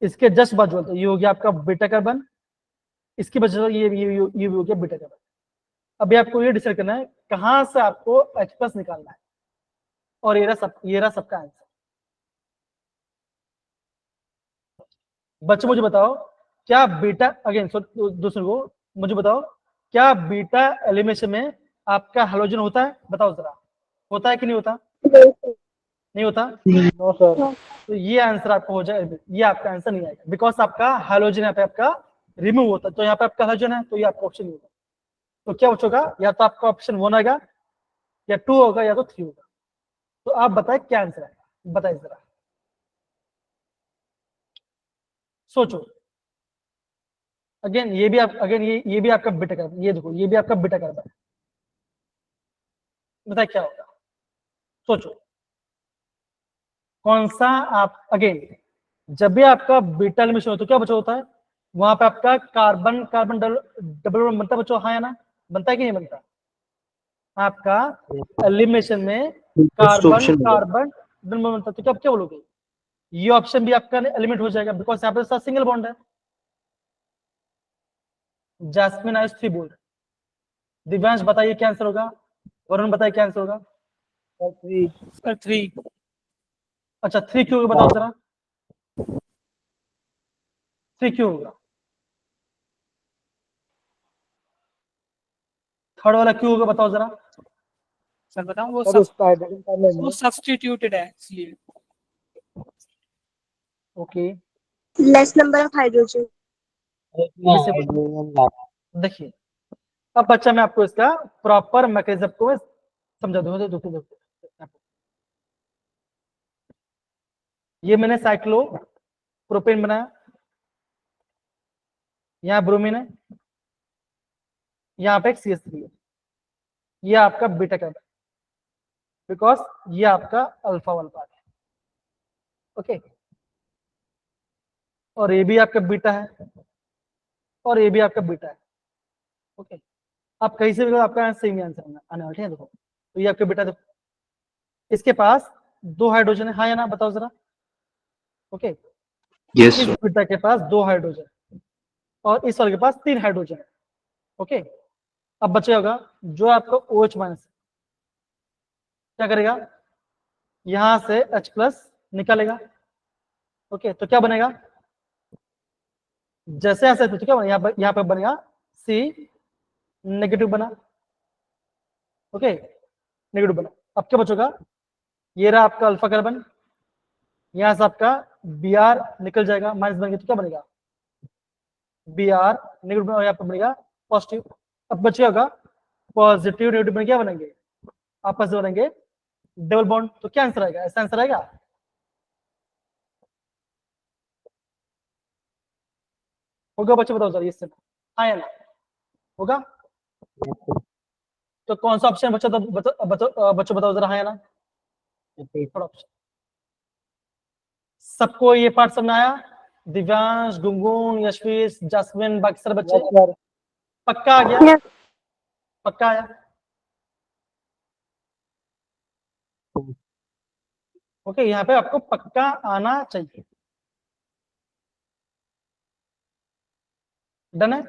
इसके जस्ट बाद जो ये हो गया आपका बीटा कार्बन। इसकी वजह से ये हो गया बीटा कार्बन। अभी आपको ये डिसाइड करना है कहां से आपको H+ निकालना है, और ये रहा सबका आंसर। बच्चों मुझे बताओ, क्या बीटा, अगेन दूसरे को मुझे बताओ, क्या बीटा एलिमिनेशन में आपका हैलोजन होता है? बताओ जरा, होता है कि नहीं होता? नहीं होता। No sir. तो ये आंसर आपको हो जाएगा, ये आपका आंसर नहीं आएगा, बिकॉज आपका हैलोजन यहाँ पे आपका रिमूव होता है। तो यहाँ पे आपका हैलोजन है, तो ये आपका ऑप्शन नहीं होगा। तो क्या बचोगा? या तो आपका ऑप्शन 1 आएगा, या 2 होगा, या तो 3 होगा। तो आप बताएं क्या आंसर आएगा, बताइए जरा, सोचो। अगेन ये भी आप, अगेन ये भी आपका बीटा कार्बन, ये देखो ये भी आपका बीटा कार्बन है। बताइए क्या होगा, सोचो कौन सा आप। अगेन जब भी आपका बीटा एलिमिनेशन होता है, क्या बचा होता है? वहां पे आपका कार्बन कार्बन डबल बॉन्ड बनता है बच्चों, हाँ या ना? बनता है कि नहीं बनता? आपका एलिमिनेशन में कार्बन कार्बन डबल बॉन्ड बनता है, तो क्या बोलोगे? ये ऑप्शन भी आपका एलिमिनेट हो जाएगा, बिकॉज यहाँ पे साथ सिंगल बॉन्ड है। जैस्मिन आयुष 3 बोल रहे। दिव्यांश बताइए क्या आंसर होगा? वरुण बताइए क्या आंसर होगा? सर 3। अच्छा 3 क्यों होगा, बताओ जरा, 3 क्यों होगा? थर्ड वाला क्यों होगा, बताओ जरा। सर बताऊं, सर उसका हाइड्रोजन कार्बन वो सब्स्टिट्यूटेड है इसलिए। Okay Less number of hydrogen. देखिए, अब बच्चा मैं आपको इसका प्रॉपर मैकेनिज्म को समझा दूंगा। देखो ये मैंने साइक्लो प्रोपेन बनाया, यहाँ ब्रोमीन है, यहाँ पे एक CH3 है, ये आपका बीटा कार्बन, बिकॉज ये आपका अल्फा वाला पार्ट है। ओके, और ये भी आपका बीटा है, और ये भी आपका बीटा है। ओके, आप कहीं से भी आपका सेम आंसर आने वाला है। देखो तो ये आपका बीटा, देखो इसके पास 2 हाइड्रोजन है, हाँ या ना? बताओ जरा। ओके, यस इस बीटा के पास 2 हाइड्रोजन और इस वाले के पास 3 हाइड्रोजन है। ओके, अब बचे होगा जो आपका OH- क्या करेगा? यहां से H+ निकालेगा। ओके, तो क्या बनेगा? जैसे ऐसे तो क्या बनेगा? यहाँ पे बनेगा C- बना। ओके, नेगेटिव बना। अब क्या बचेगा, ये रहा आपका अल्फा कार्बन, यहां से आपका Br निकल जाएगा, माइनस बन गया तो क्या बनेगा Br नेगेटिव, और यहाँ पर बनेगा पॉजिटिव। अब बच क्या होगा, पॉजिटिव नेगेटिव बन क्या बनेंगे, आपस में बनेंगे डबल बॉन्ड। तो क्या आंसर आएगा, ऐसा आंसर आएगा, होगा बच्चे बताओ सर, ये सब हाँ या ना होगा। तो कौन सा ऑप्शन बच्चा बच्चों बताओ जरा, हाँ या ना, थोड़ा ऑप्शन। सबको ये पार्ट समझ में आया, दिव्यांश, गुनगुन, यशवीर, जसविन, बाकी सारे बच्चे सर पक्का आ गया, पक्का आया। ओके, यहाँ पे आपको पक्का आना चाहिए, डन है।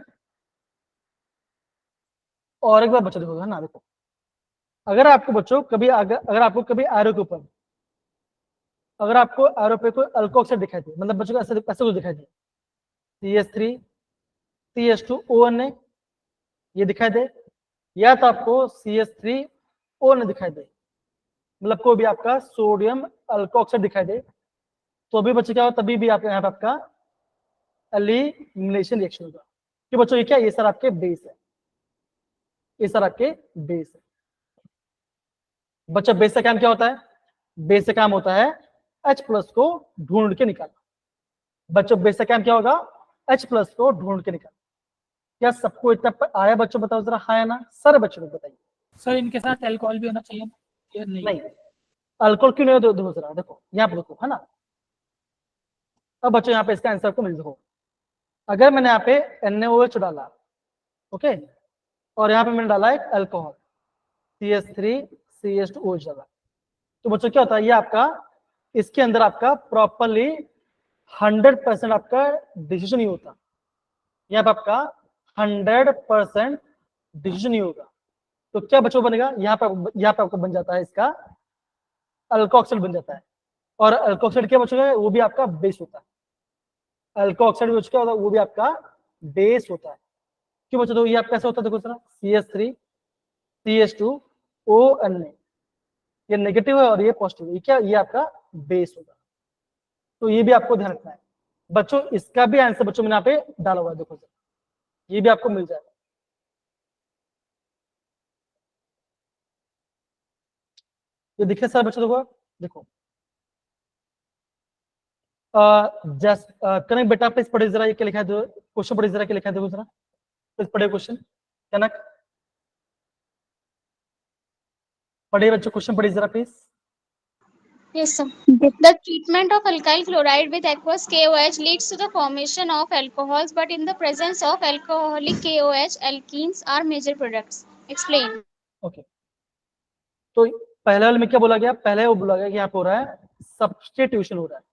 और एक बार बच्चों देखो, है ना, देखो अगर आपको बच्चों कभी अगर आपको कभी एरो के ऊपर, अगर आपको एरो पे कोई अल्कोहल ऑक्साइड दिखाई दे, मतलब बच्चों को ऐसे ऐसे कुछ दिखाई दे, CH3 CH2ONA ये दिखाई दे, या तो आपको CH3ONA दिखाई दे, मतलब कोई भी आपका सोडियम अल्कोहल ऑक्साइड दिखाई दे, तो भी बच्चे क्या होगा, तभी भी आप यहाँ पे आपका एलिमिनेशन रिएक्शन होगा। कि बच्चों ये क्या, ये सर आपके बेस है, ये सर आपके बेस है। बच्चा बेस का काम क्या होता है, बेस का काम होता है H+ को ढूंढ के निकालना। बच्चों बेस का काम क्या होगा, H+ को ढूंढ के निकालना। क्या सबको इतना आया बच्चों, बताओ जरा हाँ या ना, सारे बच्चों को बताइए। सर इनके साथ अल्कोहल भी होना चाहिए या नहीं, अल्कोहल क्यों नहीं हो, देखो जरा, देखो यहाँ पे देखो, है ना। अब बच्चों यहाँ पे इसका आंसर आपको मिल देखो, अगर मैंने यहाँ पे NaOH डाला, ओके, और यहाँ पे मैंने डाला एक अल्कोहल CH3 CH2OH डाला, तो बच्चों क्या होता है, ये आपका इसके अंदर आपका प्रॉपरली 100% आपका डिसीजन नहीं होता, यहाँ पे आपका 100% डिसीजन नहीं होगा। तो क्या बच्चों बनेगा, यहाँ पे आपको बन जाता है इसका अल्कोऑक्साइड बन जाता है, और अल्कोऑक्साइड क्या बचेगा, वो भी आपका बेस होता है। अल्कोऑक्साइड भी क्या होता है, वो भी आपका बेस होता है। क्यों बच्चों, तो ये आपका कैसे होता है, देखो सर, CH3 CH2ONA ये नेगेटिव है और ये पॉजिटिव है, ये क्या, ये आपका बेस होगा। तो ये भी आपको ध्यान रखना है बच्चों। इसका भी आंसर बच्चों मैंने यहाँ पे डाला हुआ है, देखो सर, ये भी आपको मिल जाएगा। ये दिखे सर बच्चों, देखो जस्ट कनक बेटा प्लीज पढ़े जरा, ये क्या लिखा है, क्वेश्चन पढ़े जरा, क्या लिखा है देखो जरा, प्लीज पढ़े क्वेश्चन, कनक पढ़े बच्चों, क्वेश्चन पढ़े जरा please. Yes, sir. The treatment of alkyl chloride with aqueous KOH leads to the formation of alcohols, but in the presence of alcoholic KOH, alkenes are major products. Explain. Okay, तो पहले वाले में क्या बोला गया, पहले वो बोला गया कि यहाँ पे हो रहा है सब्स्टिट्यूशन हो रहा है,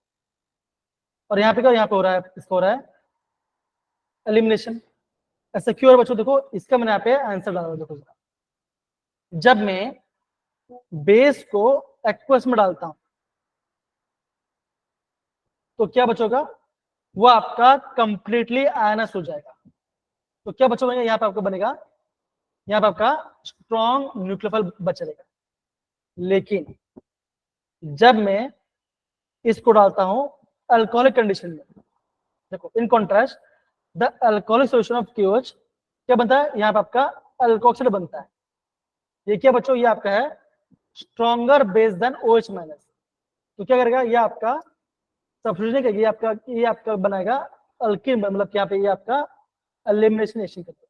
और यहाँ पे क्या, यहाँ पे हो रहा है, इसको हो रहा है एलिमिनेशन। ऐसा क्यों है बच्चों, देखो इसका मैंने यहाँ पे आंसर डाला, देखो जरा, जब मैं बेस को एक्वस में डालता हूं तो क्या बचोगा, वो आपका कंप्लीटली आयनस हो जाएगा। तो क्या बचोगा, यहाँ पे आपको बनेगा, यहाँ पे आपका स्ट्रॉन्ग न्यूक्लियोफाइल बचेगा। लेकिन जब मैं इसको डालता हूं अल्कोहलिक कंडीशन में, देखो in contrast the alcoholic solution of KOH क्या बनता है, यहाँ पे आपका अल्कोक्साइड बनता है। ये क्या बच्चों, ये आपका है stronger base than OH minus. तो क्या करेगा, ये आपका सब्स्टिट्यूशन करेगा, ये आपका बनाएगा अल्किन, मतलब यहाँ पे ये आपका एलिमिनेशन रिएक्शन करता है।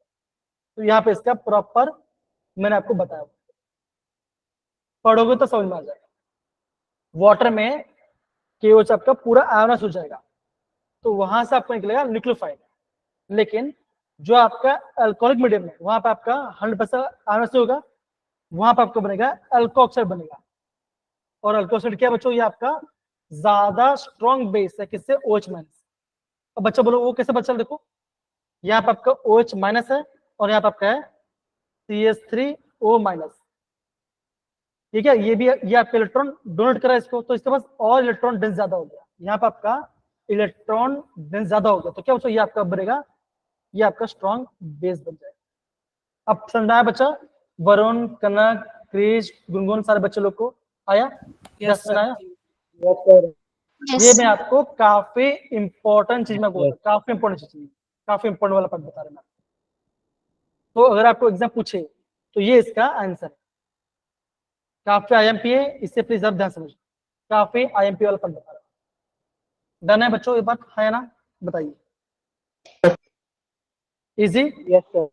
तो यहाँ पे इसका प्रॉपर मैंने आपको बताया, पढ़ोगे तो समझ में आ जाएगा। वाटर में KOH आपका पूरा आयनस हो जाएगा, तो वहां से आपको निकलेगा न्यूक्लियोफाइल। लेकिन जो आपका अल्कोहलिक मीडियम है, वहां पे आपका 100% आयनस होगा, वहां पे आपको बनेगा अल्कोऑक्साइड बनेगा। और अल्कोऑक्साइड क्या बच्चों, ये आपका ज्यादा स्ट्रॉन्ग बेस है, किससे, OH माइनस। अब बच्चा बोलो वो कैसे बचा, देखो यहाँ पे आपका OH माइनस है और यहाँ पे आपका है CH3O माइनस। ठीक है, ये भी, ये आपका इलेक्ट्रॉन डोनेट करा इसको, तो इसके पास और इलेक्ट्रॉन डेंस ज्यादा हो गया, यहाँ पे आपका इलेक्ट्रॉन डेंस ज्यादा हो गया। तो क्या बच्चों, ये आपका बनेगा, ये आपका स्ट्रॉन्ग बेस बन जाएगा। अब समझाया बच्चा, वरुण, कनक, क्रिश, गुनगुन, सारे बच्चे लोग को आया? यस समझ आया? Yes sir. ये मैं आपको काफी इंपॉर्टेंट चीज में बोल रहा हूँ, काफी इंपॉर्टेंट चीज, काफी इंपॉर्टेंट वाला पार्ट बता रहा हूँ। तो अगर आपको एग्जाम पूछे तो ये इसका आंसर है। काफी आईएमपी है, इससे प्लीज आप ध्यान समझिए, काफी आईएमपी वाला पार्ट बता रहा हूँ। डन है बच्चों, ये बात है ना? बताइए। इजी? Yes sir.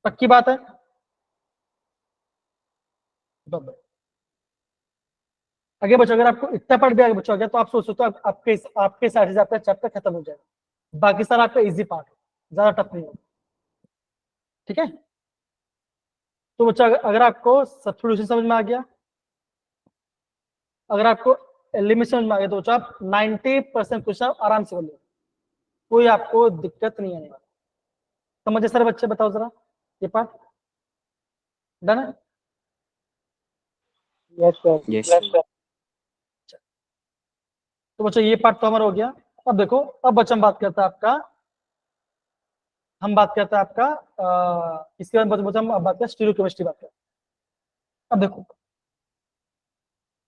पक्की बात है? आगे बच्चों, अगर आपको इतना पार्ट भी आगे बच्चों आ गया तो आप सोच सकते हो आपके साइड से आपका चैप्टर खत्म हो जाएगा। बाकी सारा आपका इजी पार्ट है, ज्यादा टफ नहीं होगा। ठीक है? तो बच्चों अगर आपको सब्स्टिट्यूशन समझ में आ गया, अगर आपको एलिमिनेशन समझ में आ गया, तो बच्चों आप 90% क्वेश्चन आराम से कर लो, कोई आपको दिक्कत नहीं आने वाला। समझे सारे बच्चे? बताओ जरा ये पार्ट। डन है? Yes sir. यस तो बच्चों ये पार्ट तो हमारा हो गया। अब देखो, अब बच्चों हम बात करते हैं आपका इसके बाद बच्चों हम बात करते हैं स्टीरियोकेमिस्ट्री बात करते हैं। अब देखो,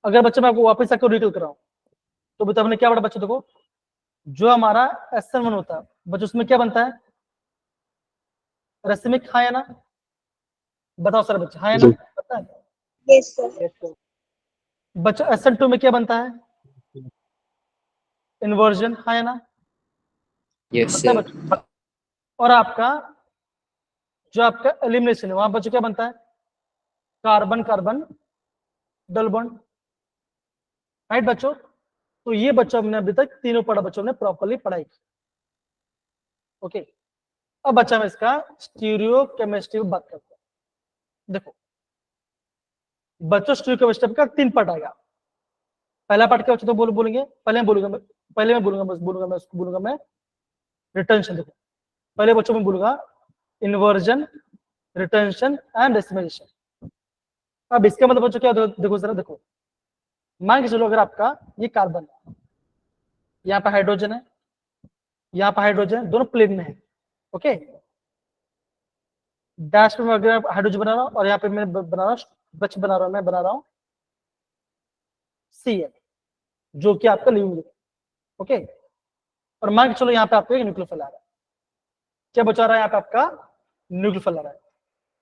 अगर बच्चे मैं आपको वापस आकर रिकल कराऊं तो बच्चों हमने क्या पढ़ा? बच्चों देखो, जो हमारा SN1 होता है बच्चों, उसमें क्या बनता है? रेसिमिक, हाँ या ना? बताओ सारे बच्चे, हाँ या ना? पता है? Yes, sir. Yes sir. बच्चों SN2 में क्या बनता है? इन्वर्जन, हाँ या ना? यस पता है सर बच्चों? और आपका जो आपका एलिमिनेशन है वहां बच्चों क्या बनता है? Carbon carbon double bond, right बच्चों? तो ये बच्चों हमने अभी तक तीनों पढ़ा, बच्चों ने प्रॉपर्ली पढ़ाई की। ओके, अब बच्चा हम इसका स्टीरियोकेमिस्ट्री की बात करते हैं। देखो बच्चों, स्टीरियोकेमिस्ट्री का 3 पार्ट आएगा। पहला पार्ट क्या बच्चों? तो बोलेंगे, पहले मैं बोलूंगा रिटेंशन। देखो पहले बच्चों में बोलूंगा इन्वर्जन, रिटेंशन एंड डेसिमलाइजेशन। अब इसका मतलब बच्चों क्या? देखो जरा, देखो मान के चलो, अगर आपका ये कार्बन है, यहाँ पे हाइड्रोजन है, यहाँ पे हाइड्रोजन है, दोनों प्लेन में है। ओके, डैश में अगर हाइड्रोजन बना रहा हूँ और यहाँ पे मैं बना रहा हूँ Cl, जो कि आपका लिविंग ग्रुप। ओके, और मान के चलो यहाँ पे आपको एक न्यूक्लियोफाइल आ रहा है। क्या बचा रहा है? यहाँ पे आपका न्यूक्लियोफाइल आ रहा है।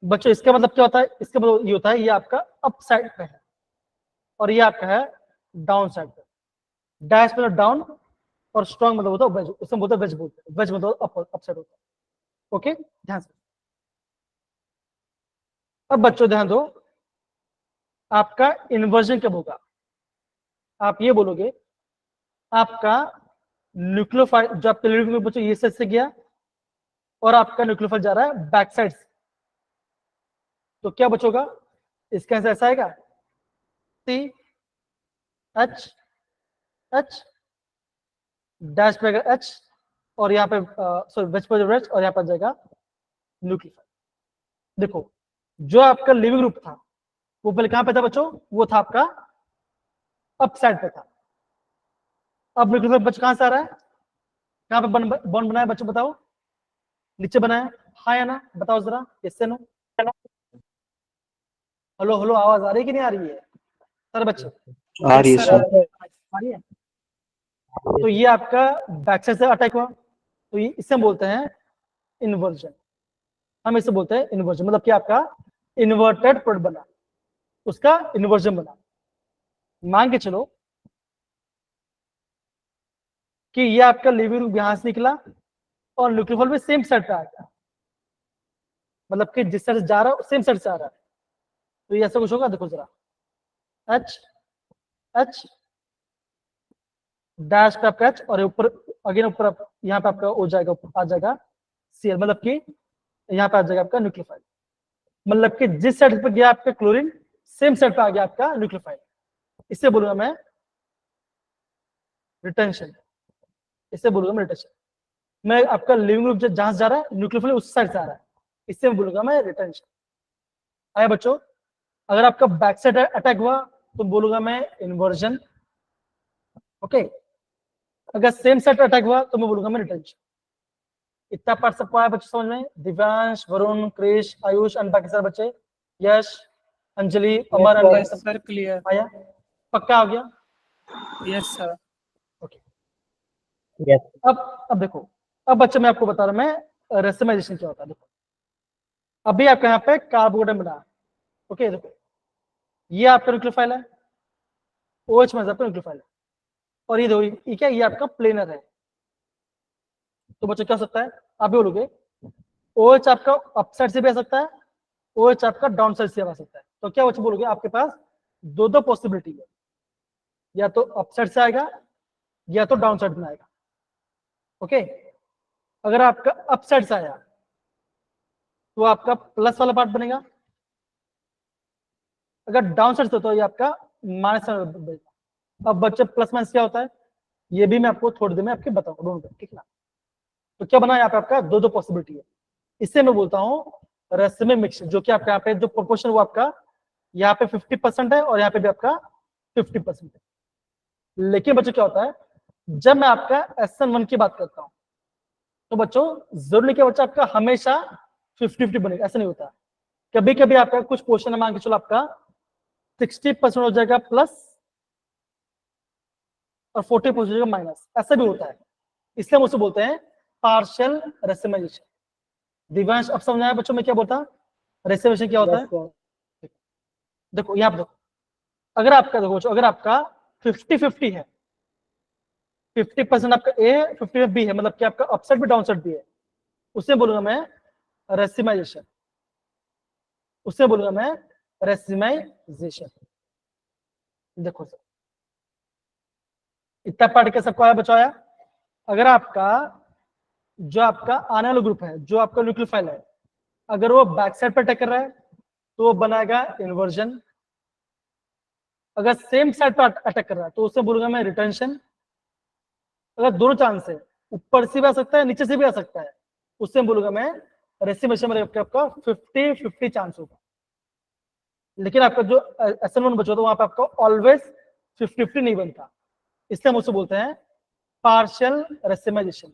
बच्चों इसका मतलब क्या होता है? इसका मतलब ये होता है, ये आपका अप साइड पे है और ये आपका है डाउन साइड पे। डैश मतलब डाउन और स्ट्रॉन्ग मतलब होता है वेज, उसमें बोलते हैं वेज, बोलते हैं वेज मतलब अप साइड होता है। ओके, ध्यान से। अब बच्चों ध्यान दो, आपका इन्वर्जन कब होगा? आप ये बोलोगे आपका न्यूक्लियोफाइल जो आपके लिविंग में बच्चों ये साइड से गया और आपका न्यूक्लियोफाइल जा रहा है बैक साइड से, तो क्या बचोगा? इसका आंसर ऐसा आएगा CH डैश पे H और यहाँ पे सॉरी वेज पे वेज और यहाँ पर जाएगा न्यूक्लियोफाइल। देखो जो आपका लिविंग ग्रुप था वो पहले कहां पे था बच्चों? वो था आपका अप साइड पे था। अब न्यूक्लियोफाइल बच्चों कहां से आ रहा है? कहां पे बॉन्ड बनाया बच्चों? बताओ, नीचे बनाया, हाँ या ना? बताओ जरा, इससे नो। हेलो हेलो, आवाज आ रही है कि नहीं आ रही है सर बच्चे? आ रही है सर आ रही है। तो ये आपका बैक साइड से अटैक हुआ, तो ये इसे हम बोलते हैं इन्वर्जन। हम इसे बोलते हैं इन्वर्जन, मतलब कि आपका इन्वर्टेड प्रोडक्ट बना, उसका इन्वर्जन बना। मान के चलो कि ये आपका लिविंग ग्रुप यहां से निकला और न्यूक्लियोफाइल भी सेम साइड पे आ गया, मतलब कि जिस साइड से जा रहा है सेम साइड से आ रहा है, तो ये ऐसा कुछ होगा। देखो जरा, H डैश पे आपका H और ऊपर अगेन ऊपर यहाँ पे आपका हो जाएगा, आ जाएगा Cl, मतलब कि यहाँ पे आ जाएगा आपका न्यूक्लियोफाइल, मतलब कि जिस साइड पे गया आपका क्लोरीन सेम साइड पे आ गया आपका न्यूक्लियोफाइल। इससे बोलूंगा मैं रिटेंशन, इससे बोलूंगा मैं रिटेंशन। मैं आपका लिविंग ग्रुप जहां से जा रहा है न्यूक्लियोफाइल उस साइड से आ रहा है, इससे मैं बोलूंगा मैं रिटेंशन। आया बच्चों? अगर आपका बैक साइड अटैक हुआ तो बोलूंगा मैं इन्वर्जन। ओके, अगर सेम साइड अटैक हुआ तो मैं बोलूंगा मैं रिटेंशन। इतना पार्ट सबको आया बच्चों समझ में? दिव्यांश, वरुण, क्रिश, आयुष एंड बाकी सारे बच्चे, यश अंजलि, अमर, अनवर यस सर, क्लियर। आया? पक्का हो गया? Yes sir. यस अब देखो, अब बच्चे मैं आपको बता रहा हूं मैं रेसिमाइजेशन क्या होता है। देखो अभी आपके यहाँ पे कार्बोडन बना, ओके देखो ये आपका न्यूक्लियोफाइल है, OH में आपका न्यूक्लियोफाइल है, और ये देखो ये क्या, ये आपका प्लेनर है। तो बच्चों क्या हो सकता है, आप भी बोलोगे OH आपका अपसाइड से भी आ सकता है, OH आपका डाउन साइड से आ सकता है। तो क्या बच्चे बोलोगे, आपके पास दो पॉसिबिलिटी है, या तो अपसाइड से आएगा या तो डाउन साइड में आएगा। ओके, अगर आपका अपसाइड से आया तो आपका प्लस वाला पार्ट बनेगा, अगर डाउन साइड से तो ये आपका माइनस बनेगा। अब बच्चे प्लस माइनस क्या होता है ये भी मैं आपको थोड़ी देर में आपके बताऊंगा, दोनों ठीक ना। तो क्या बना यहाँ पे आपका दो पॉसिबिलिटी है, इससे मैं बोलता हूँ रेसिमे मिक्सचर, जो कि आपका यहाँ पे जो प्रोपोर्शन वो आपका यहाँ पे 50% है और यहाँ पे भी आपका 50% है। लेकिन बच्चों क्या होता है, जब मैं आपका SN1 की बात करता हूँ तो बच्चों जरूरी क्या बच्चा आपका हमेशा 50-50 बनेगा, ऐसा नहीं होता। कभी कभी आपका कुछ क्वेश्चन मान के चलो आपका 60% हो जाएगा प्लस और 40% हो जाएगा माइनस, ऐसा भी होता है। इसलिए हम उसे बोलते हैं पार्शियल रेसिमाइजेशन। दिव्यांश अब समझ आया बच्चों में क्या बोलता रेसिमाइजेशन क्या होता है? देखो यहाँ पे देखो, अगर आपका देखो बच्चों, अगर आपका 50-50 है, 50% आपका A है, 50% B है, मतलब कि आपका अपसाइड भी डाउन साइड भी है, उसे बोलूंगा मैं रेसिमाइजेशन, उसे बोलूंगा मैं रेसिमाइजेशन। देखो सर इतना पार्ट के सबको आया बच्चों आया? अगर आपका जो आपका आने वाला ग्रुप है, जो आपका न्यूक्लियोफाइल है, अगर वो बैक साइड पर अटैक कर रहा है तो वो बनाएगा इन्वर्जन, अगर सेम साइड पर अटैक कर रहा है तो उसे बोलूंगा मैं रिटेंशन। अगर दोनों चांस है, ऊपर से भी आ सकता है नीचे से भी आ सकता है, उससे बोलूंगा मैं रेसिमेशन में आपका 50-50 चांस होगा। लेकिन आपका जो SN1 बचा तो वहां पे आपका ऑलवेज 50-50 नहीं बनता, इसलिए हम उसे बोलते हैं पार्शियल रेसिमाइजेशन।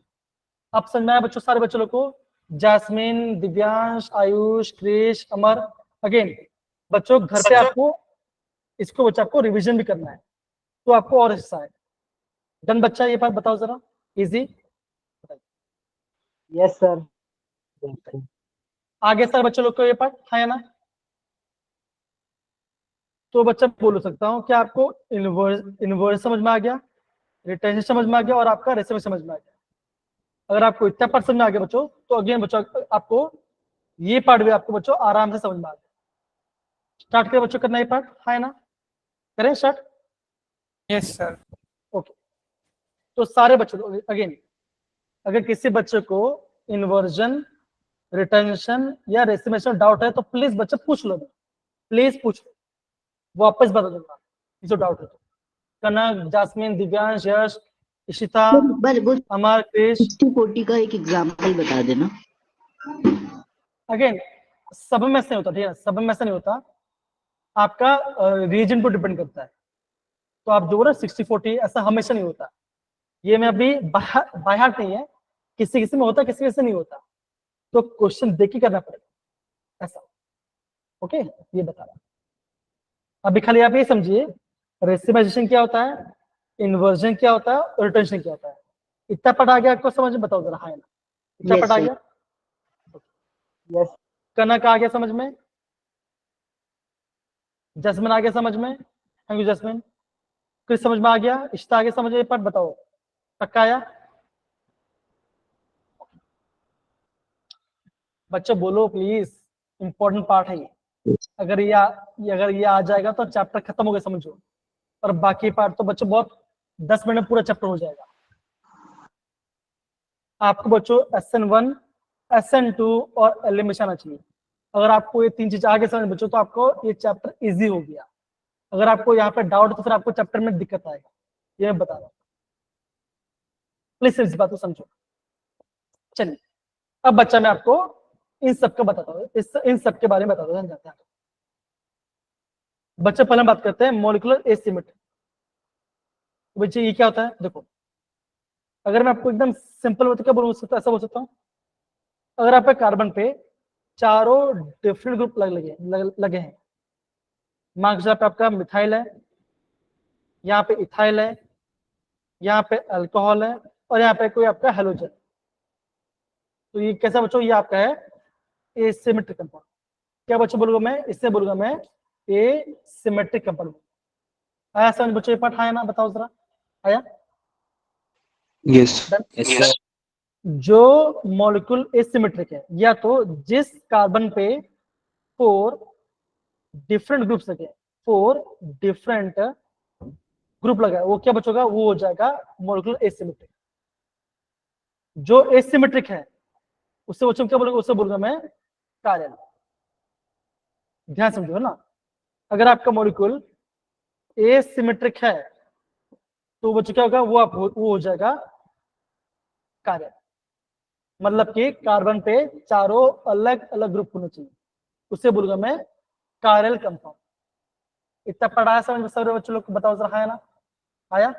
अब समझ में आया बच्चों सारे बच्चों को? जैस्मिन, दिव्यांश, आयुष, क्रिश, अमर। अगेन बच्चों घर पे आपको इसको बच्चा आपको रिवीजन भी करना है तो आपको और हिस्सा है। डन बच्चा, ये बात बताओ जरा, इजी? Yes sir. आगे सर बच्चों लोग को ये पार्ट था या ना? तो बच्चा बोल सकता हूँ कि आपको इन्वर्स समझ में आ गया, रिटेंशन समझ में आ गया और आपका रेसिमेशन समझ में आ गया। अगर आपको इतना पार्ट समझ में आ गया बच्चों तो अगेन बच्चों आपको ये पार्ट भी आपको बच्चों आराम से समझ में आ गया। स्टार्ट करें बच्चों करना ये पार्ट, है ना? करें स्टार्ट? Yes sir. ओके, तो सारे बच्चों अगेन अगर किसी बच्चे को इन्वर्जन, रिटेंशन या रेसिमेशन डाउट है तो प्लीज बच्चे पूछ लो, प्लीज पूछ लो, वापस बता दूंगा जो डाउट है तो। कनक, जास्मिन, दिव्यांश, यश, इशिता, बस अमर, क्रिश, 60-40 का एक एग्जांपल बता देना। अगेन सब में ऐसा नहीं होता, ठीक है? सब में ऐसा नहीं होता, आपका रीजन पर डिपेंड करता है। तो आप जो ना 60-40 ऐसा हमेशा नहीं होता, ये मैं अभी बाय हार्ट नहीं है, किसी किसी में होता किसी किसी नहीं होता, तो क्वेश्चन देख के करना पड़ेगा ऐसा। ओके, ये बता रहा। अभी खाली आप ये समझिए रेसिमाइजेशन क्या होता है, इन्वर्जन क्या होता है और रिटेंशन क्या होता है। इतना पढ़ आ गया आपको समझ में? बताओ जरा, हाँ ना? इतना Yes, पढ़ आ sir. गया? यस कनक आ गया समझ में? जसमिन आ गया समझ में? Thank you Jasmine. क्रिस समझ में आ गया? इश्ता आ गया समझ में? पार्ट बताओ, पक्का आया? बच्चों बोलो प्लीज, इंपॉर्टेंट पार्ट है ये। अगर ये आ जाएगा तो चैप्टर खत्म हो गया समझो, और बाकी पार्ट तो बच्चों बहुत 10 मिनट में पूरा चैप्टर हो जाएगा। आपको बच्चों SN1, SN2 और एलिमेशन आना चाहिए। अगर आपको ये तीन चीज आगे समझ बच्चों तो आपको ये चैप्टर इजी हो गया। अगर आपको यहाँ पे डाउट है तो फिर आपको चैप्टर में दिक्कत आएगा, ये मैं बता रहा हूँ। प्लीज इस बात को समझो। चलिए अब बच्चा मैं आपको इन सब का बताता हूँ, इन सब के बारे में बताता हूँ। जाते हैं बच्चे, पहले बात करते हैं मॉलिक्यूलर एसिमेट्री। बच्चे ये क्या होता है? देखो अगर मैं आपको एकदम सिंपल क्या बोल सकता, ऐसा बोल सकता हूँ, अगर आपके कार्बन पे चारों डिफरेंट ग्रुप लगे हैं, मान लीजिए पे आपका मिथाइल है, यहाँ पे इथाइल है, यहाँ पे अल्कोहल है, और यहाँ पे कोई आपका हेलोजन। तो ये कैसा बच्चों, ये आपका है एसिमेट्रिक कंपाउंड। क्या बच्चों बोलूंगा मैं, इससे बोलूंगा मैं एसिमेट्रिक कंपाउंड। आया समझ बच्चों, ये पाठ आया ना, बताओ जरा, आया? Yes. Yes, sir. जो मॉलिक्यूल एसिमेट्रिक है, या तो जिस कार्बन पे 4 डिफरेंट ग्रुप्स लगे, 4 डिफरेंट ग्रुप लगा है, वो क्या बचोगा, वो हो जाएगा मॉलिक्यूल एसिमेट्रिक। जो एसिमेट्रिक है उससे बच्चों क्या बोलूंगा, उससे बोलूंगा मैं कायरल। ध्यान समझो ना, अगर आपका मॉलिक्यूल एसिमेट्रिक है तो बच्चों क्या होगा, वो हो जाएगा कायरल। मतलब कि कार्बन पे चारों अलग अलग ग्रुप होने चाहिए, उससे बोलूंगा मैं कायरल कंपाउंड। इतना पढ़ा समझ में सब बच्चों लोग को, बताओ जरा, है ना? आया?